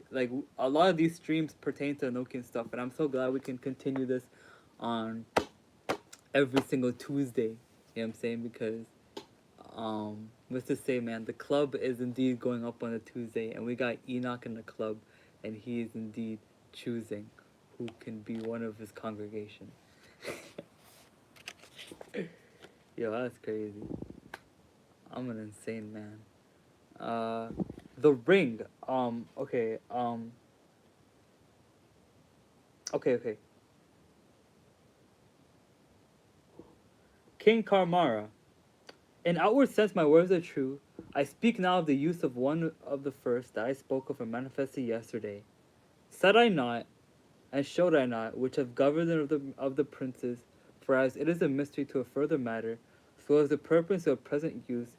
a lot of these streams pertain to Enochian stuff, and I'm so glad we can continue this on every single Tuesday. You know what I'm saying? Because let's just say, man, the club is indeed going up on a Tuesday, and we got Enoch in the club, and he is indeed choosing who can be one of his congregation. Yo, that's crazy. I'm an insane man. The ring. Okay. King Karmara. In outward sense, my words are true. I speak now of the use of one of the first that I spoke of and manifested yesterday. Said I not, and showed I not, which have governed of the princes, for as it is a mystery to a further matter, so as the purpose of present use,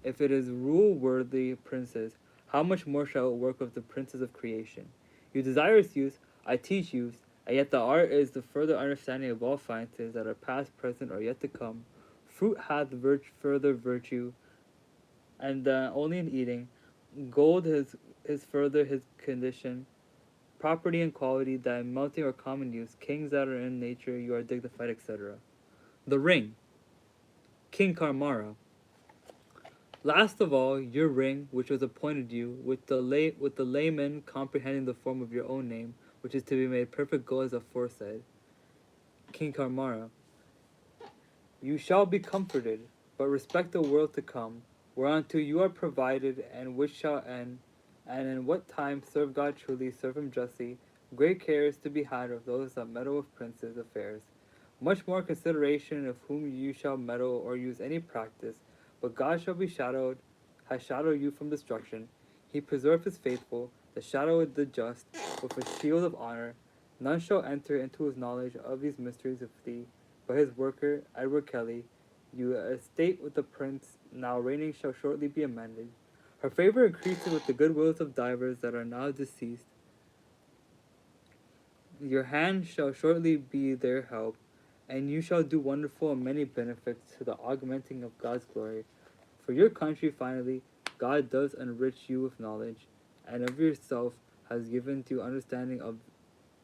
if it is rule worthy princes, how much more shall it work with the princes of creation? You desire its use, I teach use, and yet the art is the further understanding of all sciences that are past, present, or yet to come. Fruit hath further virtue, and only in eating. Gold is further his condition. Property and quality that in melting or common use, kings that are in nature, you are dignified, etc. The ring, King Karmara. Last of all, your ring, which was appointed you, with the layman comprehending the form of your own name, which is to be made perfect gold as aforesaid. King Karmara. You shall be comforted, but respect the world to come, whereunto you are provided, and which shall end, and in what time serve God truly, serve him justly. Great care is to be had of those that meddle with princes' affairs. Much more consideration of whom you shall meddle or use any practice, but God shall be shadowed, has shadowed you from destruction. He preserved his faithful, the shadow of the just, with a shield of honor. None shall enter into his knowledge of these mysteries of thee, but his worker, Edward Kelly. You estate with the prince, now reigning, shall shortly be amended. Her favor increases with the good wills of divers that are now deceased. Your hand shall shortly be their help, and you shall do wonderful and many benefits to the augmenting of God's glory. For your country, finally, God does enrich you with knowledge, and of yourself has given to understanding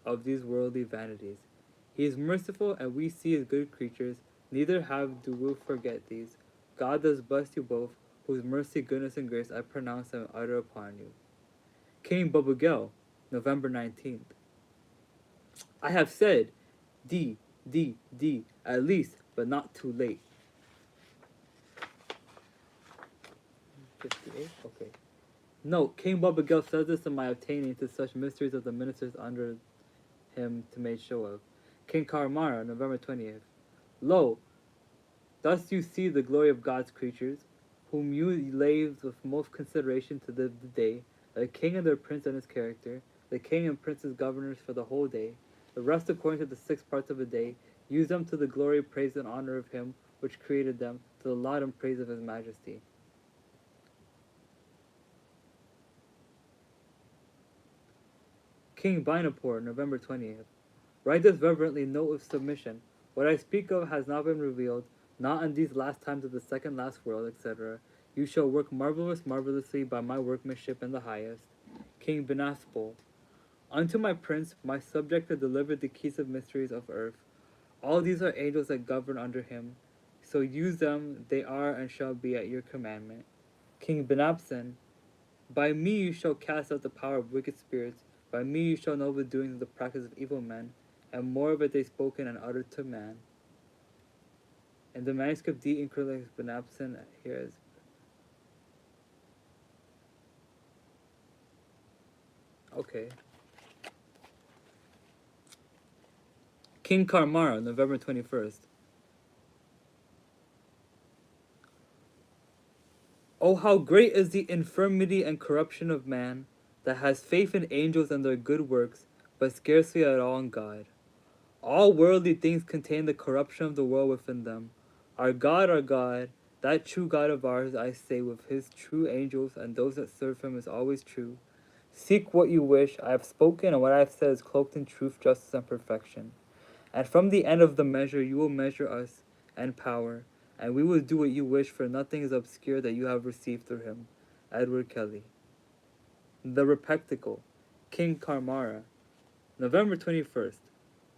of these worldly vanities. He is merciful, and we see as good creatures, neither have do we forget these. God does bless you both, whose mercy, goodness, and grace I pronounce and utter upon you. King Bobugel, November 19th. I have said, D, at least, but not too late. 58? Okay. Note, King Bobugel says this in my obtaining to such mysteries of the ministers under him to make show of. King Karamara, November 20th. Lo, thus you see the glory of God's creatures, whom you lave with most consideration to the day, a king and their prince and his character. the king and princes governors for the whole day, the rest according to the 6 parts of a day. Use them to the glory, praise, and honor of him which created them, to the laud and praise of his majesty. King Binapur, November 20th. Write this reverently, note with submission. What I speak of has not been revealed, not in these last times of the second last world, etc. You shall work marvelously by my workmanship in the highest. King Binaspol. Unto my prince, my subject, have delivered the keys of mysteries of earth. All these are angels that govern under him. So use them, they are and shall be at your commandment. King Benabsen. By me you shall cast out the power of wicked spirits. By me you shall know the doings of the practice of evil men, and more of it they spoken and uttered to man. In the manuscript D. Increlex Benabsen, here is. Okay. King Karmara, November 21st. Oh, how great is the infirmity and corruption of man, that has faith in angels and their good works, but scarcely at all in God. All worldly things contain the corruption of the world within them. Our God, that true God of ours, I say, with his true angels and those that serve him, is always true. Seek what you wish. I have spoken, and what I have said is cloaked in truth, justice, and perfection. And from the end of the measure you will measure us and power, and we will do what you wish, for nothing is obscure that you have received through him. Edward Kelly. The Receptacle. King Karmara. November 21st.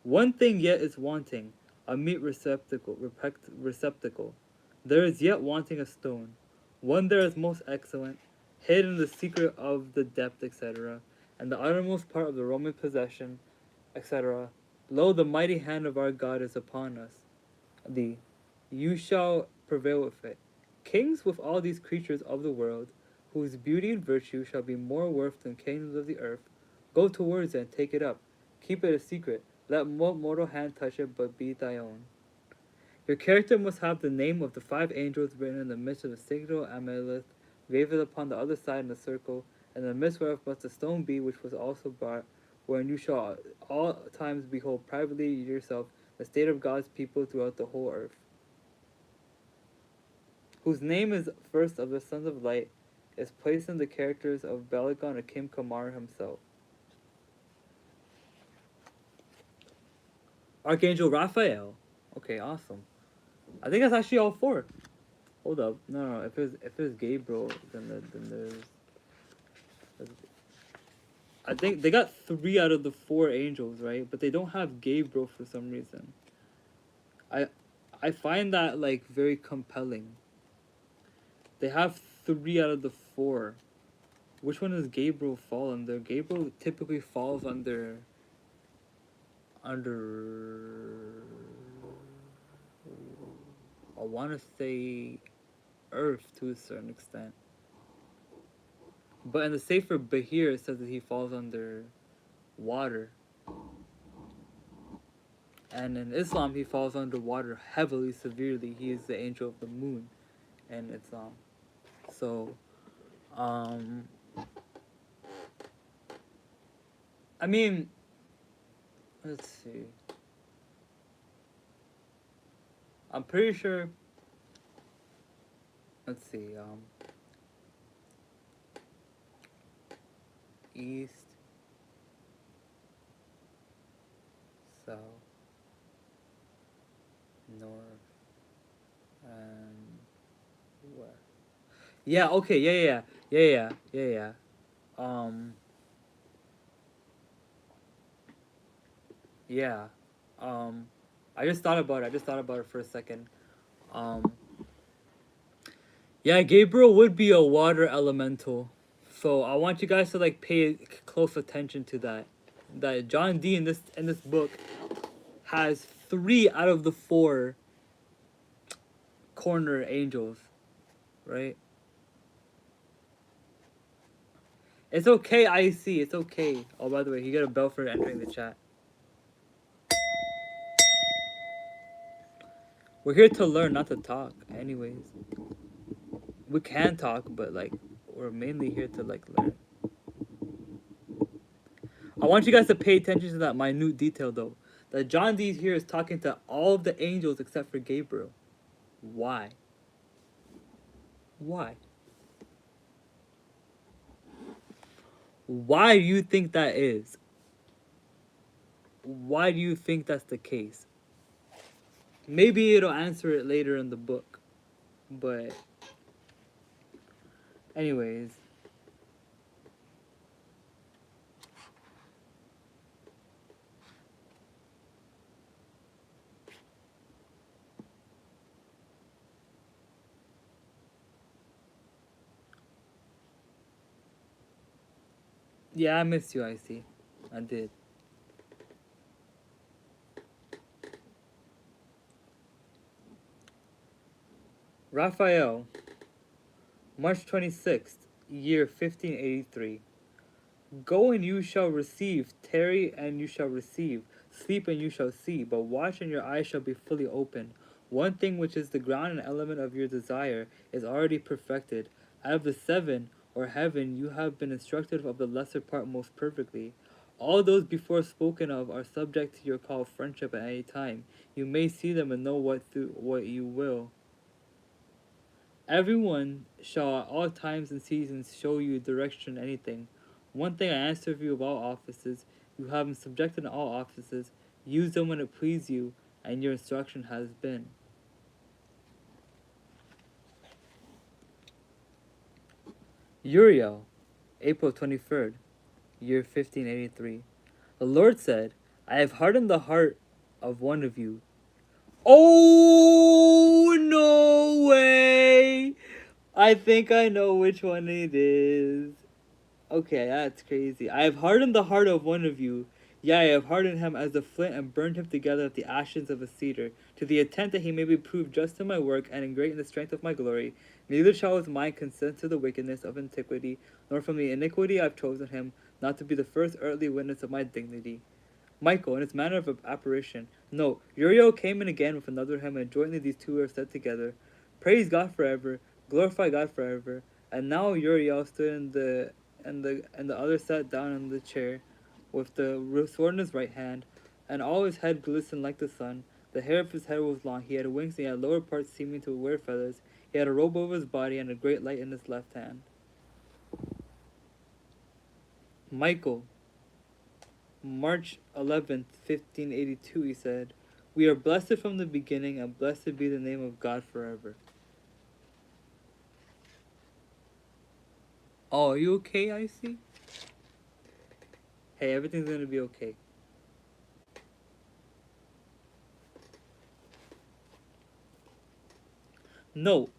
One thing yet is wanting, a meet receptacle. There is yet wanting a stone. One there is most excellent, hid in the secret of the depth, etc., and the uttermost part of the Roman possession, etc. Lo, the mighty hand of our God is upon us. The you shall prevail with it. Kings with all these creatures of the world, whose beauty and virtue shall be more worth than kingdoms of the earth, go towards it and take it up. Keep it a secret. Let no mortal hand touch it, but be thy own. Your character must have the name of the 5 angels written in the midst of the signal amethyst, graven upon the other side in the circle, and in the midst whereof must the stone be which was also brought, wherein you shall all times behold privately yourself the state of God's people throughout the whole earth. Whose name is first of the sons of light, is placed in the characters of Belagon or King Kamar himself. Archangel Raphael. Okay, awesome. I think that's actually all 4. Hold up, no. If it's Gabriel, then there's. I think they got 3 out of the 4 angels, right? But they don't have Gabriel for some reason. I find that like very compelling. They have 3 out of the 4. Which one does Gabriel fall under? Gabriel typically falls under. I want to say Earth to a certain extent. But in the Sefer Bahir, it says that he falls under water. And in Islam, he falls under water heavily, severely. He is the angel of the moon in Islam. So, I mean, let's see. I'm pretty sure. Let's see. East, south, north, and west. Yeah. Okay. Yeah. Yeah. I just thought about it for a second. Yeah, Gabriel would be a water elemental. So I want you guys to like pay close attention to that. That John Dee in this book has 3 out of the 4 corner angels, right? It's okay, IC. It's okay. Oh, by the way, you get a bell for entering the chat. We're here to learn, not to talk. Anyways, we can talk, but like we're mainly here to like learn. I want you guys to pay attention to that minute detail, though. That John D here is talking to all of the angels except for Gabriel. Why? Why? Why do you think that is? Why do you think that's the case? Maybe it'll answer it later in the book. But, anyways. Yeah, I missed you, I see. I did. Raphael, March 26th, year 1583. Go and you shall receive, tarry and you shall receive, sleep and you shall see, but watch and your eyes shall be fully opened. One thing which is the ground and element of your desire is already perfected. Out of the seven, or heaven, you have been instructed of the lesser part most perfectly. All those before spoken of are subject to your call of friendship at any time. You may see them and know what you will. Everyone shall at all times and seasons show you direction in anything. One thing I ask of you of all offices, you have been subjected in all offices. Use them when it please you, and your instruction has been. Uriel, April 23rd, year 1583. The Lord said, I have hardened the heart of one of you. Oh, no way! I think I know which one it is. Okay, that's crazy. I have hardened the heart of one of you. Yea, I have hardened him as the flint and burned him together with the ashes of a cedar, to the intent that he may be proved just in my work and in great in the strength of my glory. Neither shall his mind consent to the wickedness of antiquity, nor from the iniquity I have chosen him, not to be the first earthly witness of my dignity. Michael, in its manner of apparition. No, Uriel came in again with another hymn, and jointly these two are said together. Praise God forever, glorify God forever. And now Uriel stood and the other sat down in the chair, with the sword in his right hand, and all his head glistened like the sun. The hair of his head was long. He had wings, and he had lower parts seeming to wear feathers. He had a robe over his body, and a great light in his left hand. Michael, March 11th, 1582, he said, We are blessed from the beginning, and blessed be the name of God forever. Oh, are you okay, I see? Hey, everything's gonna be okay. No,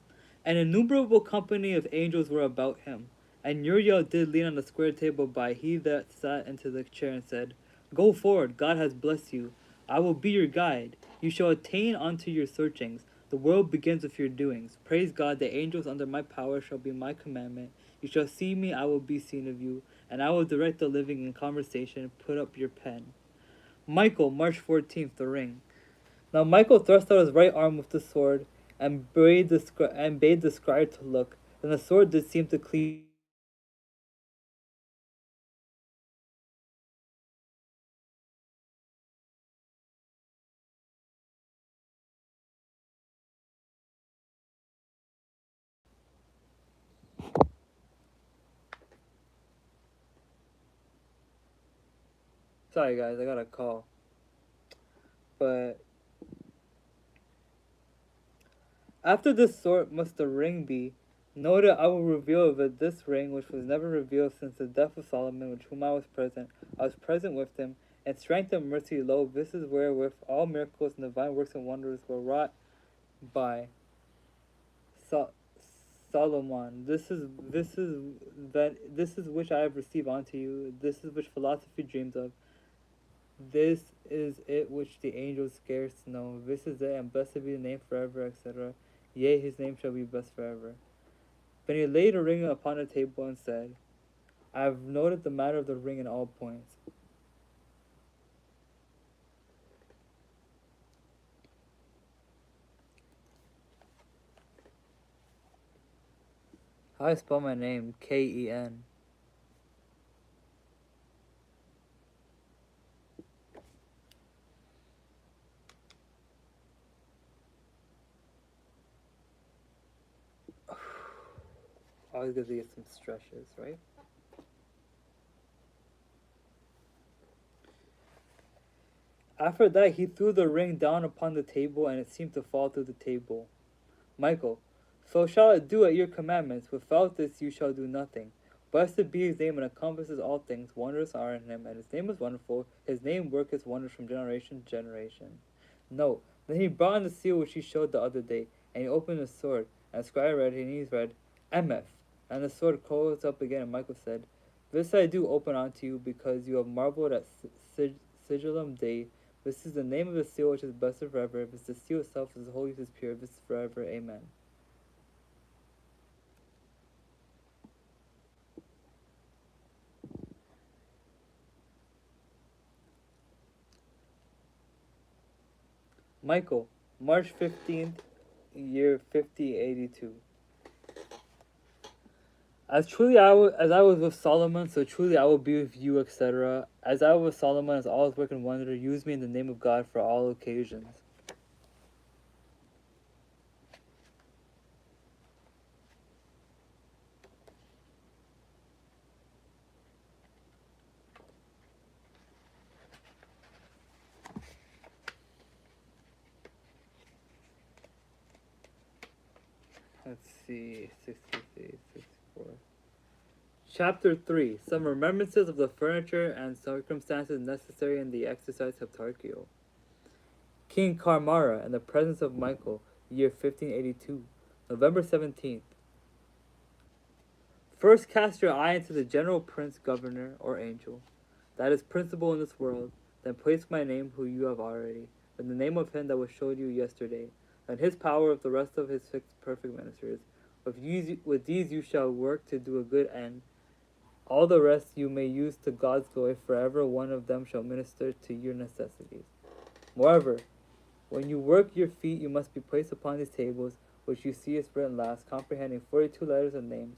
an innumerable company of angels were about him, and Uriel did lean on the square table by he that sat into the chair and said, Go forward, God has blessed you. I will be your guide. You shall attain unto your searchings. The world begins with your doings. Praise God, the angels under my power shall be my commandment. You shall see me, I will be seen of you, and I will direct the living in conversation. Put up your pen. Michael, March 14th, the ring. Now Michael thrust out his right arm with the sword, and bade the scribe to look. Then the sword did seem to cleave. Sorry guys, I got a call. But after this sort must the ring be. Know that I will reveal of it this ring which was never revealed since the death of Solomon, with whom I was present. I was present with him, and strength and mercy, lo, this is wherewith all miracles and divine works and wonders were wrought by Sol- Solomon. This is which I have received unto you. This is which philosophy dreams of. This is it which the angels scarce know. This is it, and blessed be the name forever, etc. Yea, his name shall be blessed forever. Then he laid a ring upon the table and said, I have noted the matter of the ring in all points. How I spell my name? Ken. Always gonna get some stretches, right? After that, he threw the ring down upon the table, and it seemed to fall through the table. Michael, so shall it do at your commandments. Without this you shall do nothing. Blessed be his name and encompasses all things. Wondrous are in him, and his name is wonderful. His name worketh wonders from generation to generation. No. Then he brought in the seal which he showed the other day, and he opened the sword. And the scribe read, and he read, Emeth. And the sword closed up again, and Michael said, This I do open unto you, because you have marveled at Sigillum Dei. This is the name of the seal which is blessed forever. This the seal itself is holy, is pure. This is forever. Amen. Michael, March 15th, year 5082. As I was with Solomon, so truly I will be with you, etc. As I was with Solomon, as all his work and wonder, use me in the name of God for all occasions. Let's see, 63, 64. Chapter 3. Some remembrances of the furniture and circumstances necessary in the exercise of Tarkio. King Karmara, in the presence of Michael, year 1582, November 17th. First cast your eye into the general prince, governor, or angel, that is principal in this world, then place my name, who you have already, in the name of him that was showed you yesterday, and his power of the rest of his fixed perfect ministers. With these you shall work to do a good end. All the rest you may use to God's glory, forever one of them shall minister to your necessities. Moreover, when you work your feet, you must be placed upon these tables, which you see is written last, comprehending 42 letters and names.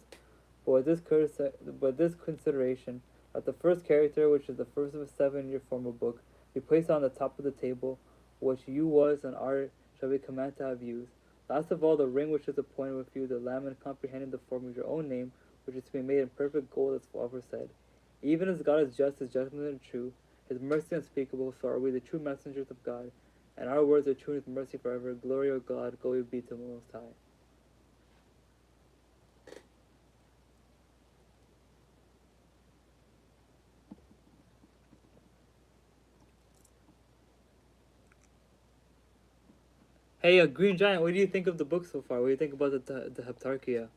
But with this consideration, that the first character, which is the first of the 7 in your formal book, be placed on the top of the table, which you was and are shall be commanded to have used. Last of all, the ring which is appointed with you, the lamp comprehending the form of your own name, which is to be made in perfect gold, as Father said. Even as God is just, his judgment is true, his mercy unspeakable, so are we the true messengers of God, and our words are true and his mercy forever. Glory of God, glory be to the Most High. Hey, Green Giant, what do you think of the book so far? What do you think about the Heptarchia?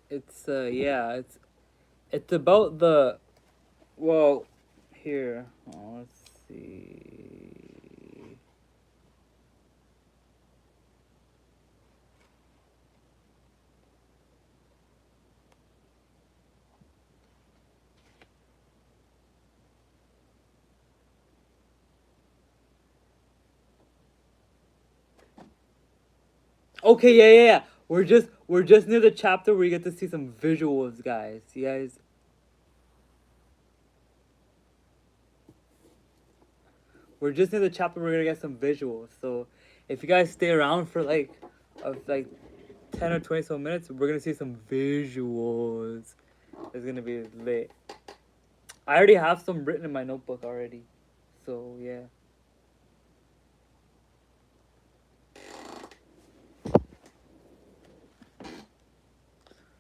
It's it's about the well here. Oh, let's see. Okay, yeah. We're just near the chapter where you get to see some visuals, guys. You guys, we're just near the chapter where we're gonna get some visuals. So if you guys stay around for like 10 or 20 minutes, we're gonna see some visuals. It's gonna be lit. I already have some written in my notebook already. So yeah.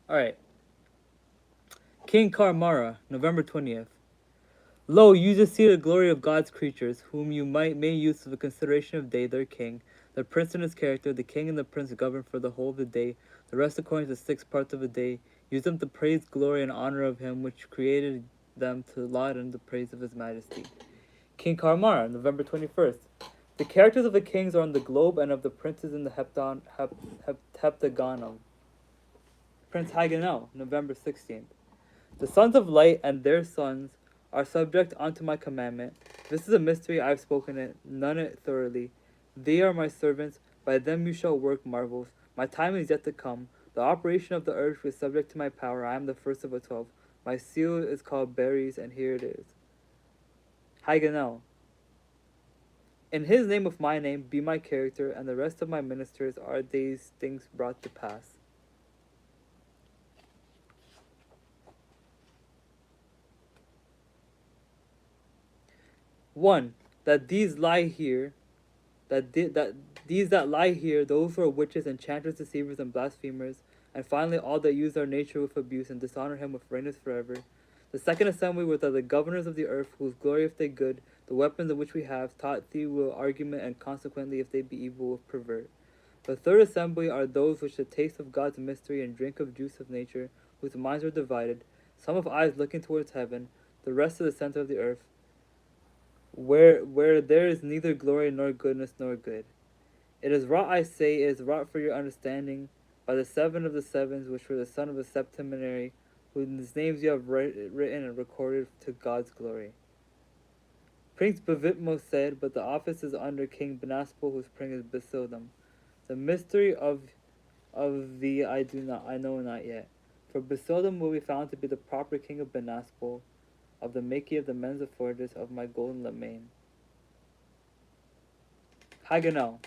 Alright. King Karmara, November 20th. Lo, you just see the glory of God's creatures, whom you may use for the consideration of day, their king, the prince and his character, the king and the prince govern for the whole of the day, the rest according to the 6 parts of the day, Use them to praise, glory, and honor of him which created them to laud and the praise of his majesty. King Karmar, November 21st. The characters of the kings are on the globe and of the princes in the heptagonum. Prince Hagenel, November 16th. The sons of light and their sons are subject unto my commandment. This is a mystery I have spoken it, none it thoroughly. They are my servants, by them you shall work marvels. My time is yet to come. The operation of the earth is subject to my power. I am the first of the 12. My seal is called berries, and here it is. Hagenel. In his name of my name be my character, and the rest of my ministers are these things brought to pass. One, that these lie here, that these that lie here, those who are witches, enchanters, deceivers, and blasphemers, and finally all that use our nature with abuse and dishonor him with reigneth forever. The second assembly were the governors of the earth, whose glory if they good, the weapons of which we have, taught thee will argument, and consequently if they be evil will pervert. The third assembly are those which the taste of God's mystery and drink of juice of nature, whose minds are divided, some of eyes looking towards heaven, the rest to the center of the earth, where there is neither glory nor goodness nor good. It is wrought, I say, it is wrought for your understanding, by the seven of the sevens, which were the son of a septeminary, whose names you have written and recorded to God's glory. Prince Bavitmo said, but the office is under King Benaspol, whose prince is Basildum. The mystery of thee I know not yet. For Basildum will be found to be the proper king of Benaspol, of the making of the men's afforders of my golden lemain. Hagenel.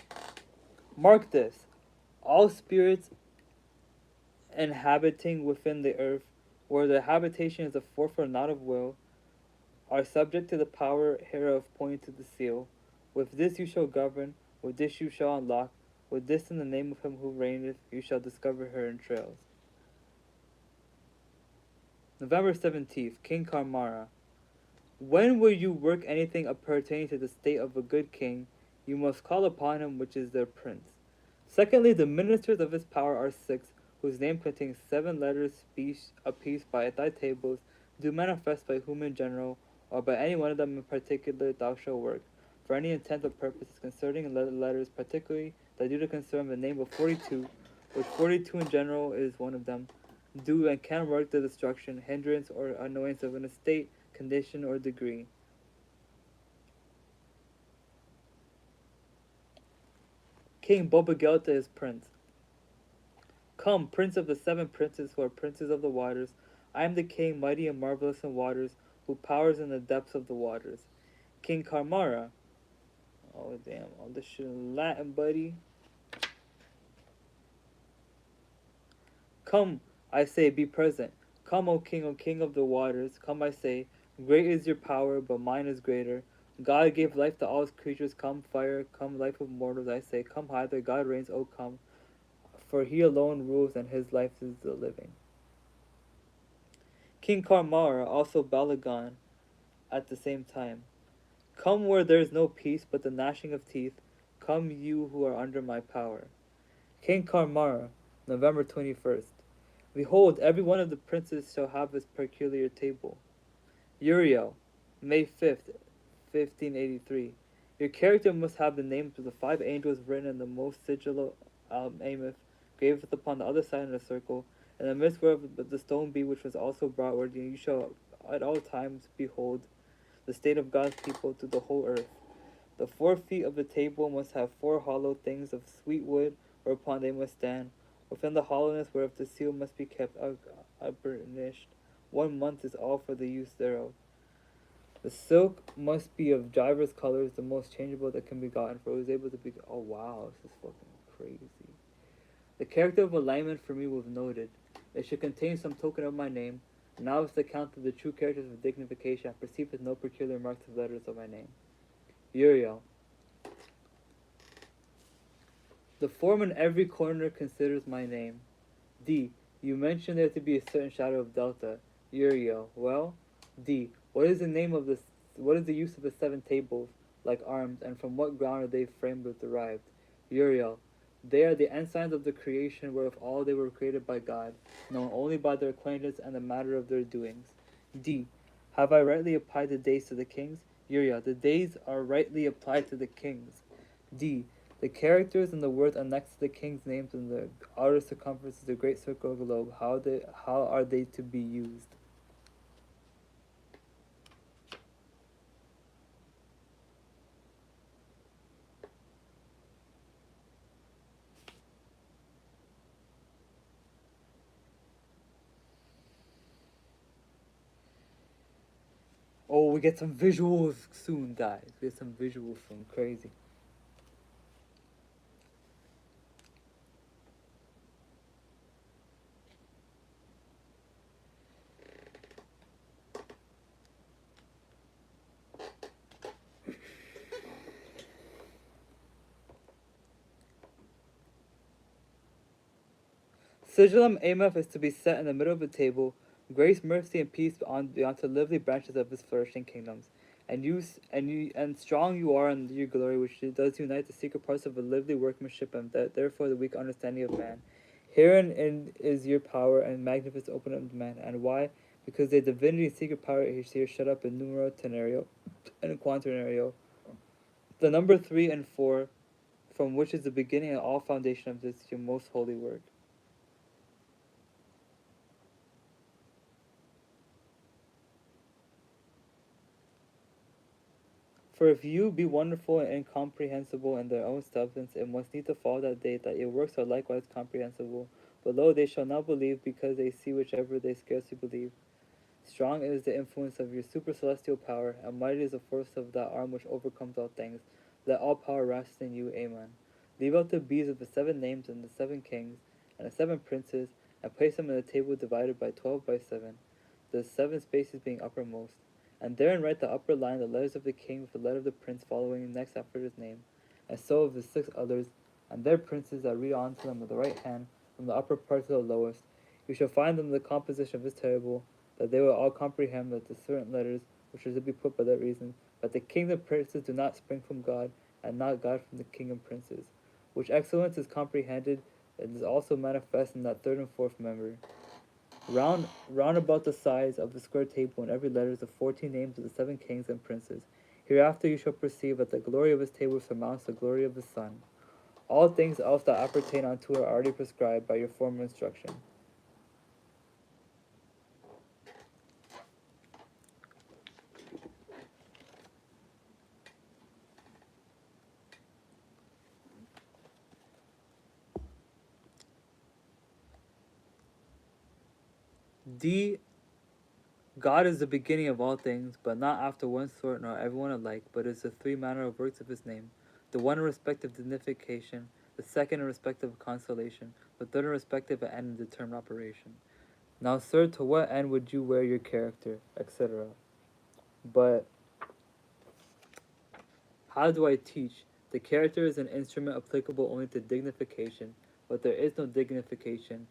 Mark this. All spirits inhabiting within the earth, where the habitation is of force or not of will, are subject to the power hereof pointed to the seal. With this you shall govern, with this you shall unlock, with this in the name of him who reigneth you shall discover her entrails. November 17th, King Karmara. When will you work anything pertaining to the state of a good king, you must call upon him which is their prince. Secondly, the ministers of his power are 6, whose name contains 7 letters apiece by thy tables, do manifest by whom in general, or by any one of them in particular thou shalt work, for any intent or purposes concerning letters particularly that do to concern the name of 42, which 42 in general is one of them, do and can work the destruction, hindrance, or annoyance of an estate, condition, or degree. King Bobagelta is prince. Come, prince of the 7 princes who are princes of the waters, I am the king, mighty and marvelous in waters, who powers in the depths of the waters. King Karmara. Oh damn, all this shit in Latin, buddy. Come, I say, be present. Come, O king of the waters. Come, I say, great is your power, but mine is greater. God gave life to all his creatures. Come, fire, come, life of mortals, I say. Come hither, God reigns, O come. For he alone rules, and his life is the living. King Karmara, also Balagan, at the same time. Come where there is no peace, but the gnashing of teeth. Come, you who are under my power. King Karmara, November 21st. Behold, every one of the princes shall have his peculiar table. Uriel, May 5th, 1583. Your character must have the names of the 5 angels written in the most sigil Ameth, graved upon the other side of the circle, in the midst whereof the stone be which was also brought, where you shall at all times behold the state of God's people to the whole earth. The 4 feet of the table must have 4 hollow things of sweet wood, whereupon they must stand. Within the hollowness whereof the seal must be kept unburnished. 1 month is all for the use thereof. The silk must be of divers colors, the most changeable that can be gotten, for it was able to be. Oh wow, this is fucking crazy. The character of alignment for me was noted. It should contain some token of my name. Now it's the count of the true characters of dignification. I perceive with no peculiar marks of letters of my name. Uriel. The form in every corner considers my name. D. You mentioned there to be a certain shadow of delta. Uriel. Well, D. What is the name of this? What is the use of the 7 tables, like arms, and from what ground are they framed or derived? Uriel. They are the ensigns of the creation, whereof all they were created by God, known only by their acquaintance and the matter of their doings. D. Have I rightly applied the days to the kings? Uriah, the days are rightly applied to the kings. D. The characters and the words annexed to the king's names in the outer circumference of the great circle of the globe, how are they to be used? Oh, we get some visuals soon, guys. We get some visuals soon. Crazy. Sigillum Ameth is to be set in the middle of the table. Grace, mercy, and peace be unto the lively branches of his flourishing kingdoms. And strong you are in your glory, which does unite the secret parts of a lively workmanship, and therefore the weak understanding of man. Herein is your power and magnificent opening of man. And why? Because the divinity and secret power is here shut up in numero tenario and quaternario. The number 3 and 4, from which is the beginning and all foundation of this your most holy work. For if you be wonderful and incomprehensible in their own substance, it must need to fall that day that your works are likewise comprehensible. But lo, they shall not believe, because they see whichever they scarcely believe. Strong is the influence of your supercelestial power, and mighty is the force of that arm which overcomes all things. Let all power rest in you. Amen. Leave out the bees of the 7 names and the 7 kings, and the 7 princes, and place them in a table divided by 12 by 7, the 7 spaces being uppermost. And therein write the upper line the letters of the king with the letter of the prince following next after his name, and so of the 6 others, and their princes that read on to them with the right hand, from the upper part to the lowest. You shall find them in the composition of this table, that they will all comprehend that the certain letters which are to be put by that reason, that the king and princes do not spring from God, and not God from the king and princes, which excellence is comprehended and is also manifest in that 3rd and 4th member. Round about the sides of the square table in every letter is the 14 names of the 7 kings and princes. Hereafter you shall perceive that the glory of his table surmounts the glory of the sun. All things else that appertain unto it are already prescribed by your former instruction. D. God is the beginning of all things, but not after one sort nor everyone alike, but is the 3 manner of works of his name, the one in respect of dignification, the second in respect of consolation, the third in respect of an end and determined operation. Now, sir, to what end would you wear your character, etc.? But how do I teach? The character is an instrument applicable only to dignification, but there is no dignification,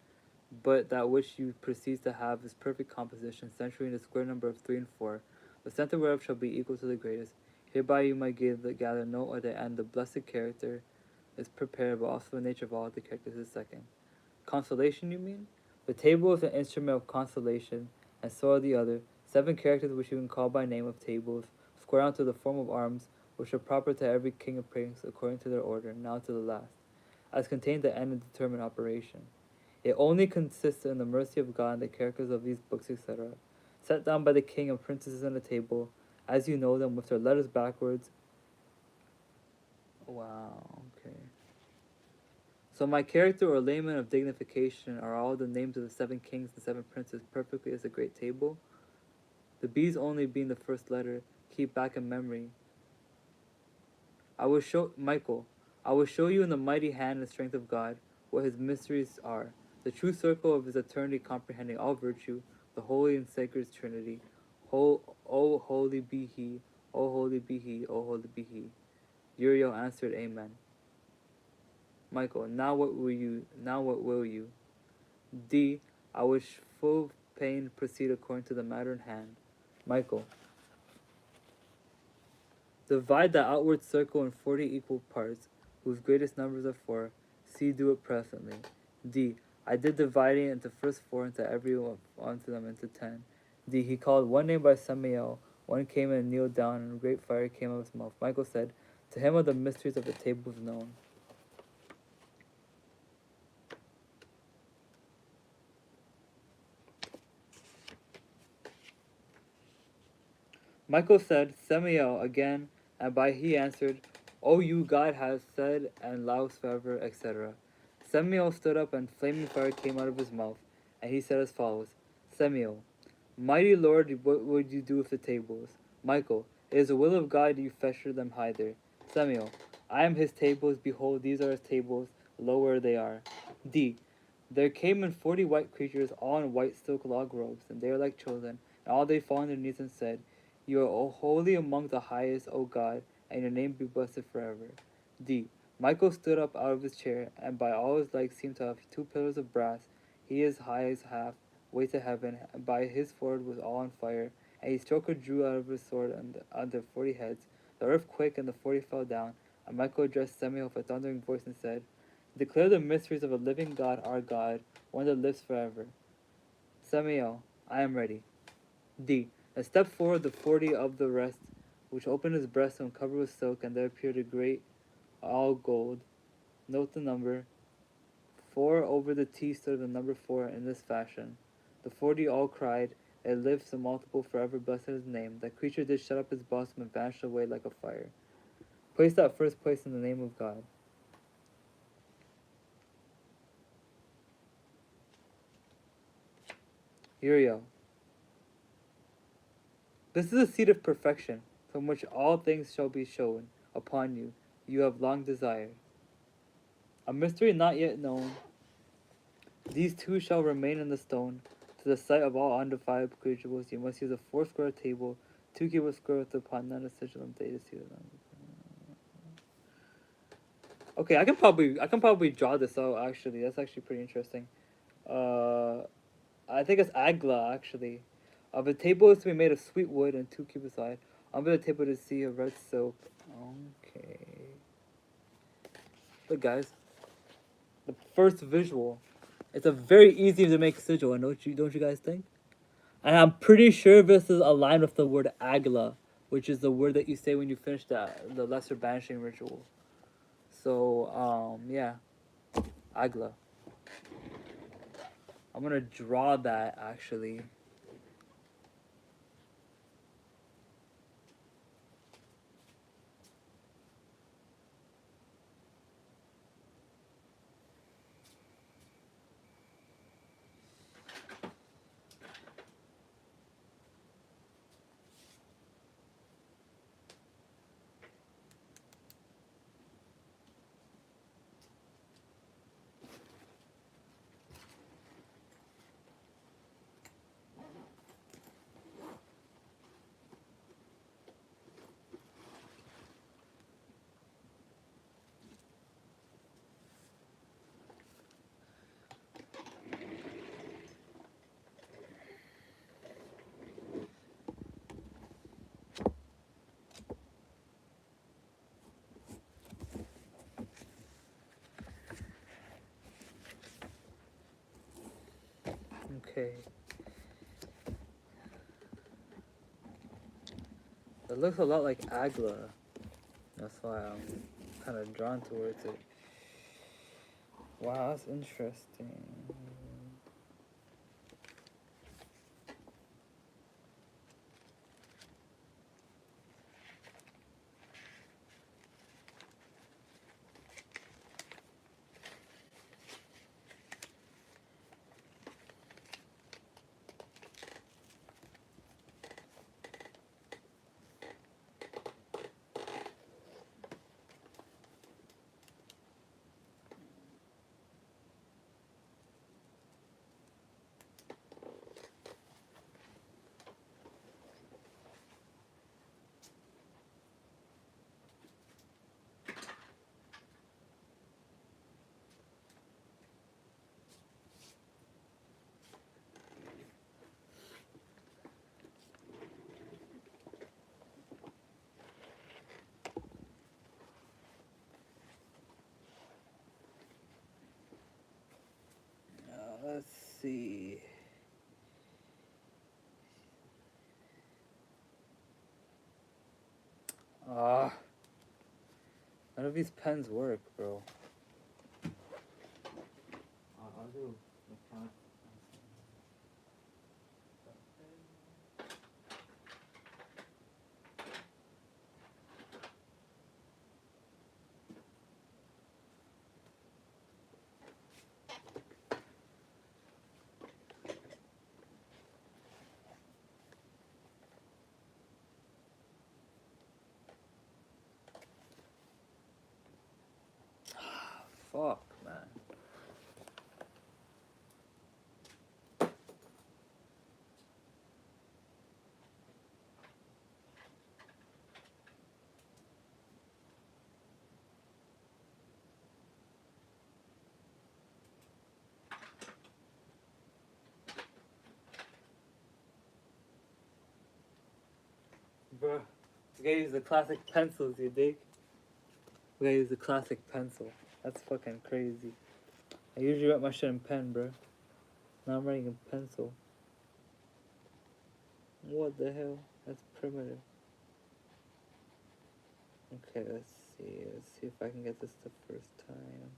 but that which you proceed to have is perfect composition, centering the square number of 3 and 4, the center whereof shall be equal to the greatest. Hereby you might gather note of the end. The blessed character is prepared, but also the nature of all the characters is second. Consolation, you mean? The table is an instrument of consolation, and so are the other 7 characters which you can call by name of tables, square onto the form of arms, which are proper to every king and prince according to their order, now to the last, as contained the end and determined operation. It only consists in the mercy of God and the characters of these books, etc., set down by the king and princes on the table, as you know them, with their letters backwards. Wow, okay. So my character or layman of dignification are all the names of the 7 kings and 7 princes perfectly as a great table. The B's only being the first letter, keep back in memory. I will show you in the mighty hand and strength of God what his mysteries are, the true circle of his eternity comprehending all virtue, the holy and sacred Trinity. O holy be he, O holy be he, O holy be he. Uriel answered, Amen. Michael, now what will you? D. I wish full pain proceed according to the matter in hand. Michael, divide the outward circle in 40 equal parts, whose greatest numbers are 4. see do it presently. D. I did dividing it into first 4 into every one onto them into 10. D. He called one name by Samael. One came and kneeled down, and a great fire came out of his mouth. Michael said, to him are the mysteries of the tables known. Michael said, Samael again, and by he answered, O you God has said, and lasts forever, etc. Samael stood up, and flaming fire came out of his mouth, and he said as follows, Samael, mighty Lord, what would you do with the tables? Michael, it is the will of God you fetcher them hither. Samael, I am his tables, behold, these are his tables, lo where they are. D. There came in 40 white creatures, all in white silk log robes, and they are like children, and all they fall on their knees and said, you are holy among the highest, O God, and your name be blessed forever. D. Michael stood up out of his chair, and by all his legs seemed to have 2 pillars of brass. He as high as half, way to heaven, and by his forehead was all on fire. And he struck or drew out of his sword under 40 heads. The earth quaked, and the 40 fell down. And Michael addressed Samuel with a thundering voice and said, declare the mysteries of a living God, our God, one that lives forever. Samuel, I am ready. D. And stepped forward the 40 of the rest, which opened his breast and covered with silk, and there appeared a great all gold. Note the number. 4 over the T stood the number 4 in this fashion. The 40 all cried, it lives the multiple forever, blessed his name. That creature did shut up his bosom and vanished away like a fire. Place that first place in the name of God. Uriel. This is a seat of perfection, from which all things shall be shown upon you. You have long desired. A mystery not yet known. These 2 shall remain in the stone. To the sight of all undefiled creatures, you must use a 4 square table, 2 cubits square with upon none essential and data to them. Okay, I can probably draw this out actually. That's actually pretty interesting. I think it's Agla actually. The table is to be made of sweet wood and 2 cubits wide. Under the table to see a red soap. Okay. Look guys. The first visual. It's a very easy to make sigil, and don't you guys think? And I'm pretty sure this is aligned with the word Agla, which is the word that you say when you finish the lesser banishing ritual. So yeah. Agla. I'm gonna draw that actually. Okay. It looks a lot like Agla. That's why I'm kind of drawn towards it. Wow, that's interesting. see. Ah, none of these pens work, bro. I'll do mechanical. Fuck, man. Bro, we gotta use the classic pencils, you dig? We gotta use the classic pencil. That's fucking crazy. I usually write my shit in pen, bro. Now I'm writing in pencil. What the hell? That's primitive. Okay, let's see. Let's see if I can get this the first time.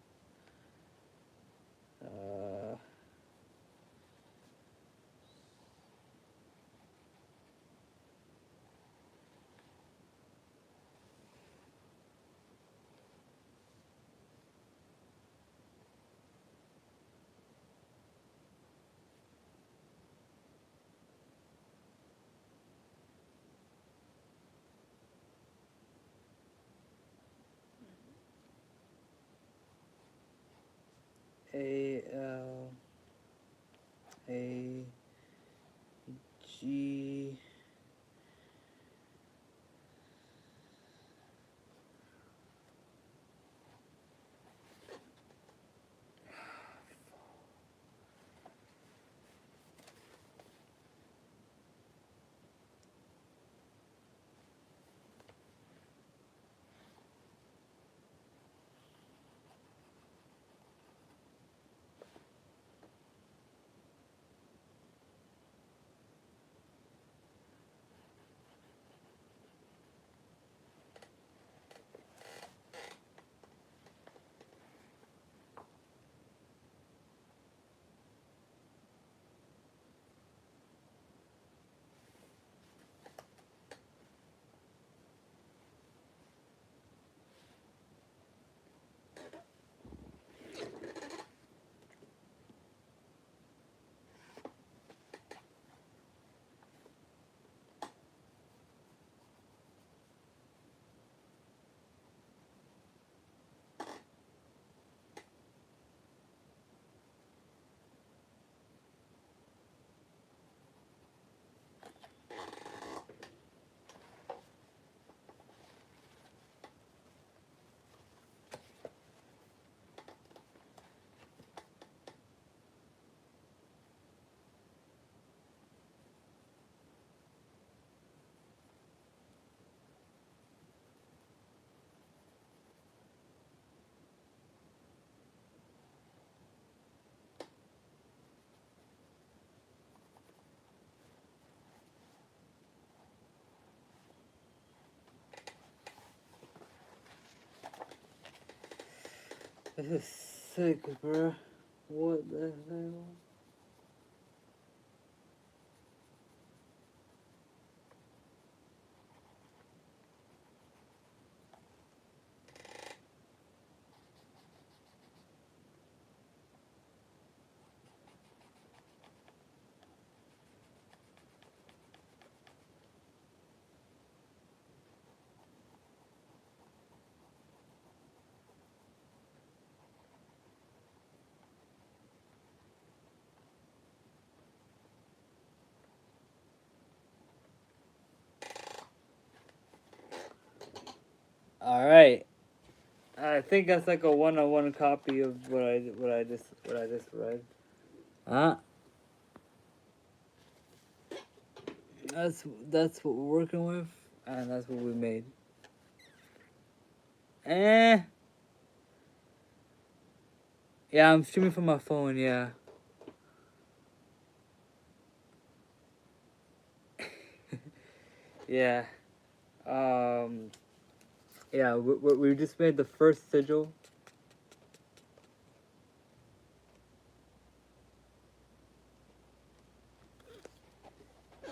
A-L A-G This is sick, bro. What the hell? All right. I think that's like a one-on-one copy of what I just read. That's what we're working with, and that's what we made. Eh. Yeah, I'm streaming from my phone. Yeah. Yeah. Um. Yeah. We just made the first sigil.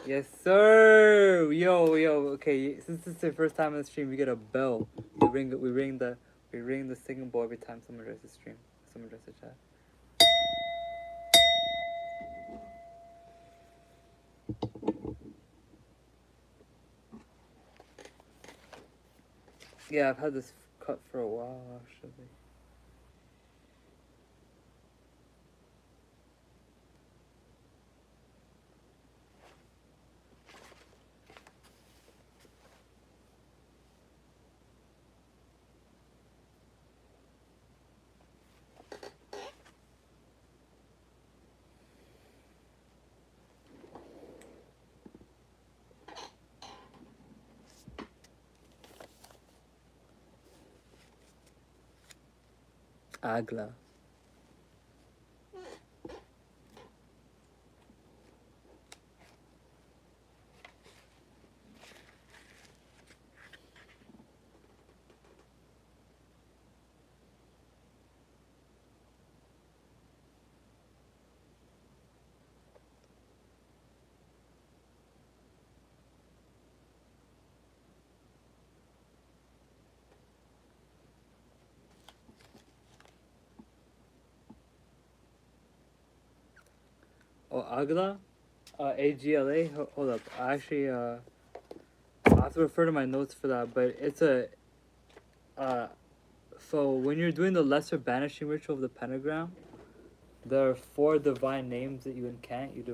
Yes, sir. Yo. Okay, since this is the first time on the stream, we get a bell. We ring the singing bowl every time someone joins the stream. Someone joins the chat. Yeah, I've had this cut for a while actually. Agla. Oh, Agla. AGLA. Hold up. I actually I have to refer to my notes for that, but it's a uh. So when you're doing the lesser banishing ritual of the pentagram, there are four divine names that you incant. You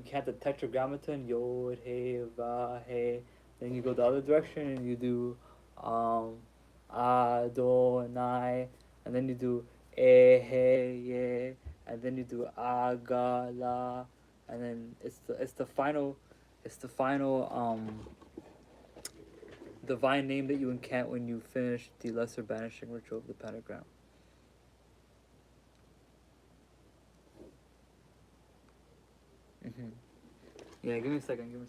cant the tetragrammaton, Yod, He, Va, He. Then you go the other direction and you do Adonai, and then you do Ye, and then you do Agala, and then it's the final divine name that you incant when you finish the lesser banishing ritual of the pentagram. Mm-hmm. Yeah, give me a second.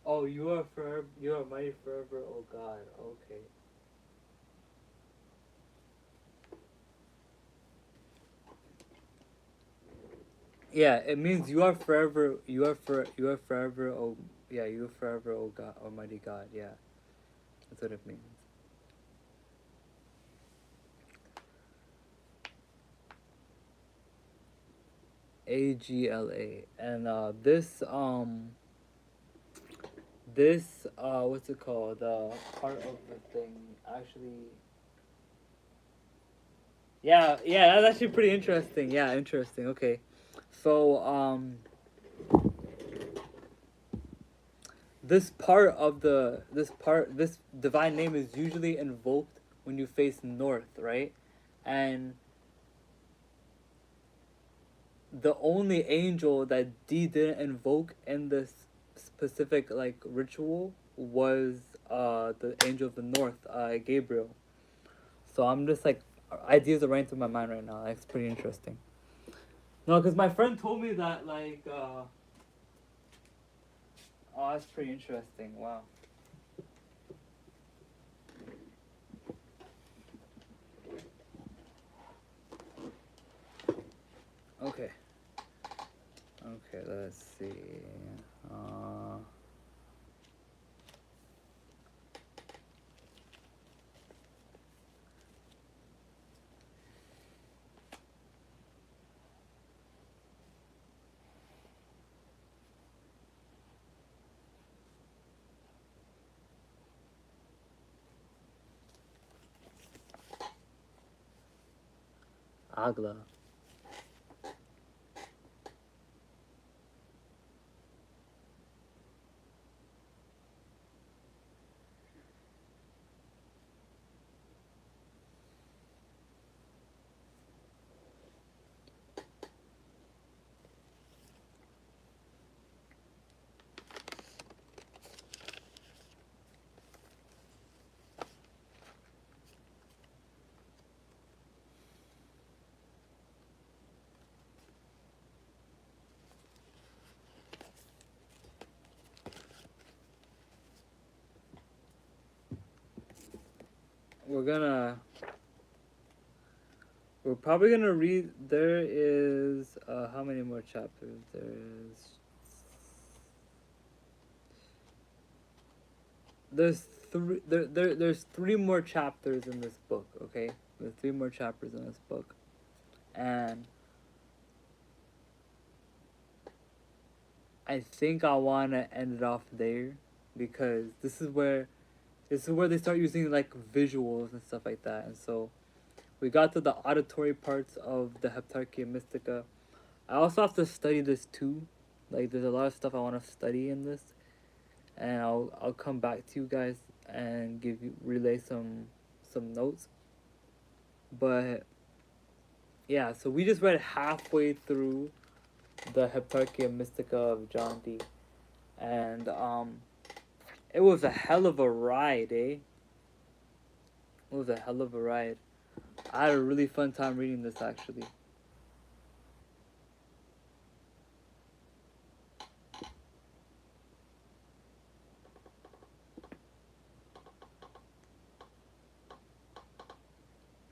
Oh, you are forever. You are mighty forever. Oh God. Okay. Yeah, it means you are forever. You are forever. Oh, yeah. You are forever. Oh God, Almighty God. Yeah, that's what it means. AGLA, and this what's it called? Part of the thing actually. Yeah, that's actually pretty interesting. Yeah, interesting. Okay, so this divine name is usually invoked when you face north, right? And the only angel that D didn't invoke in this specific like ritual was the angel of the north, Gabriel. So I'm just like ideas are running through my mind right now. It's pretty interesting. No, because my friend told me that oh, that's pretty interesting. Wow. Okay. Okay, let's see. Uh, Agla. we're gonna we're probably gonna read. There is how many more chapters? There's three more chapters in this book. Okay, there's three more chapters in this book, and I think I wanna end it off there because this is where they start using like visuals and stuff like that, and so we got to the auditory parts of the Heptarchia Mystica. I also have to study this too. Like, there's a lot of stuff I want to study in this, and I'll come back to you guys and relay some notes. But yeah, so we just read halfway through the Heptarchia Mystica of John Dee, and it was a hell of a ride, eh? It was a hell of a ride. I had a really fun time reading this actually.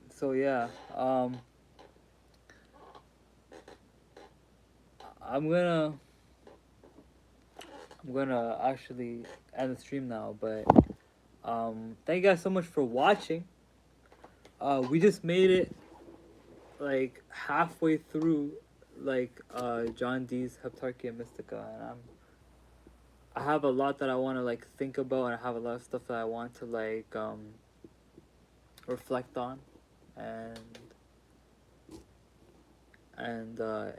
So yeah, I'm gonna actually end the stream now, but thank you guys so much for watching. We just made it like halfway through like John Dee's Heptarchia Mystica, and I have a lot that I want to like think about, and I have a lot of stuff that I want to like reflect on and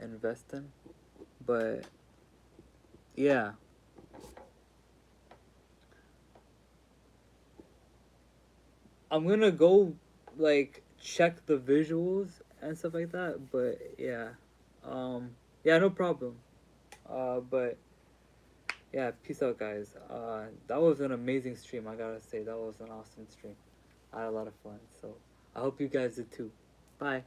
invest in. But yeah, I'm gonna go like check the visuals and stuff like that. But yeah, yeah, no problem. But yeah, peace out, guys. That was an amazing stream. I gotta say, that was an awesome stream. I had a lot of fun. So I hope you guys did too. Bye.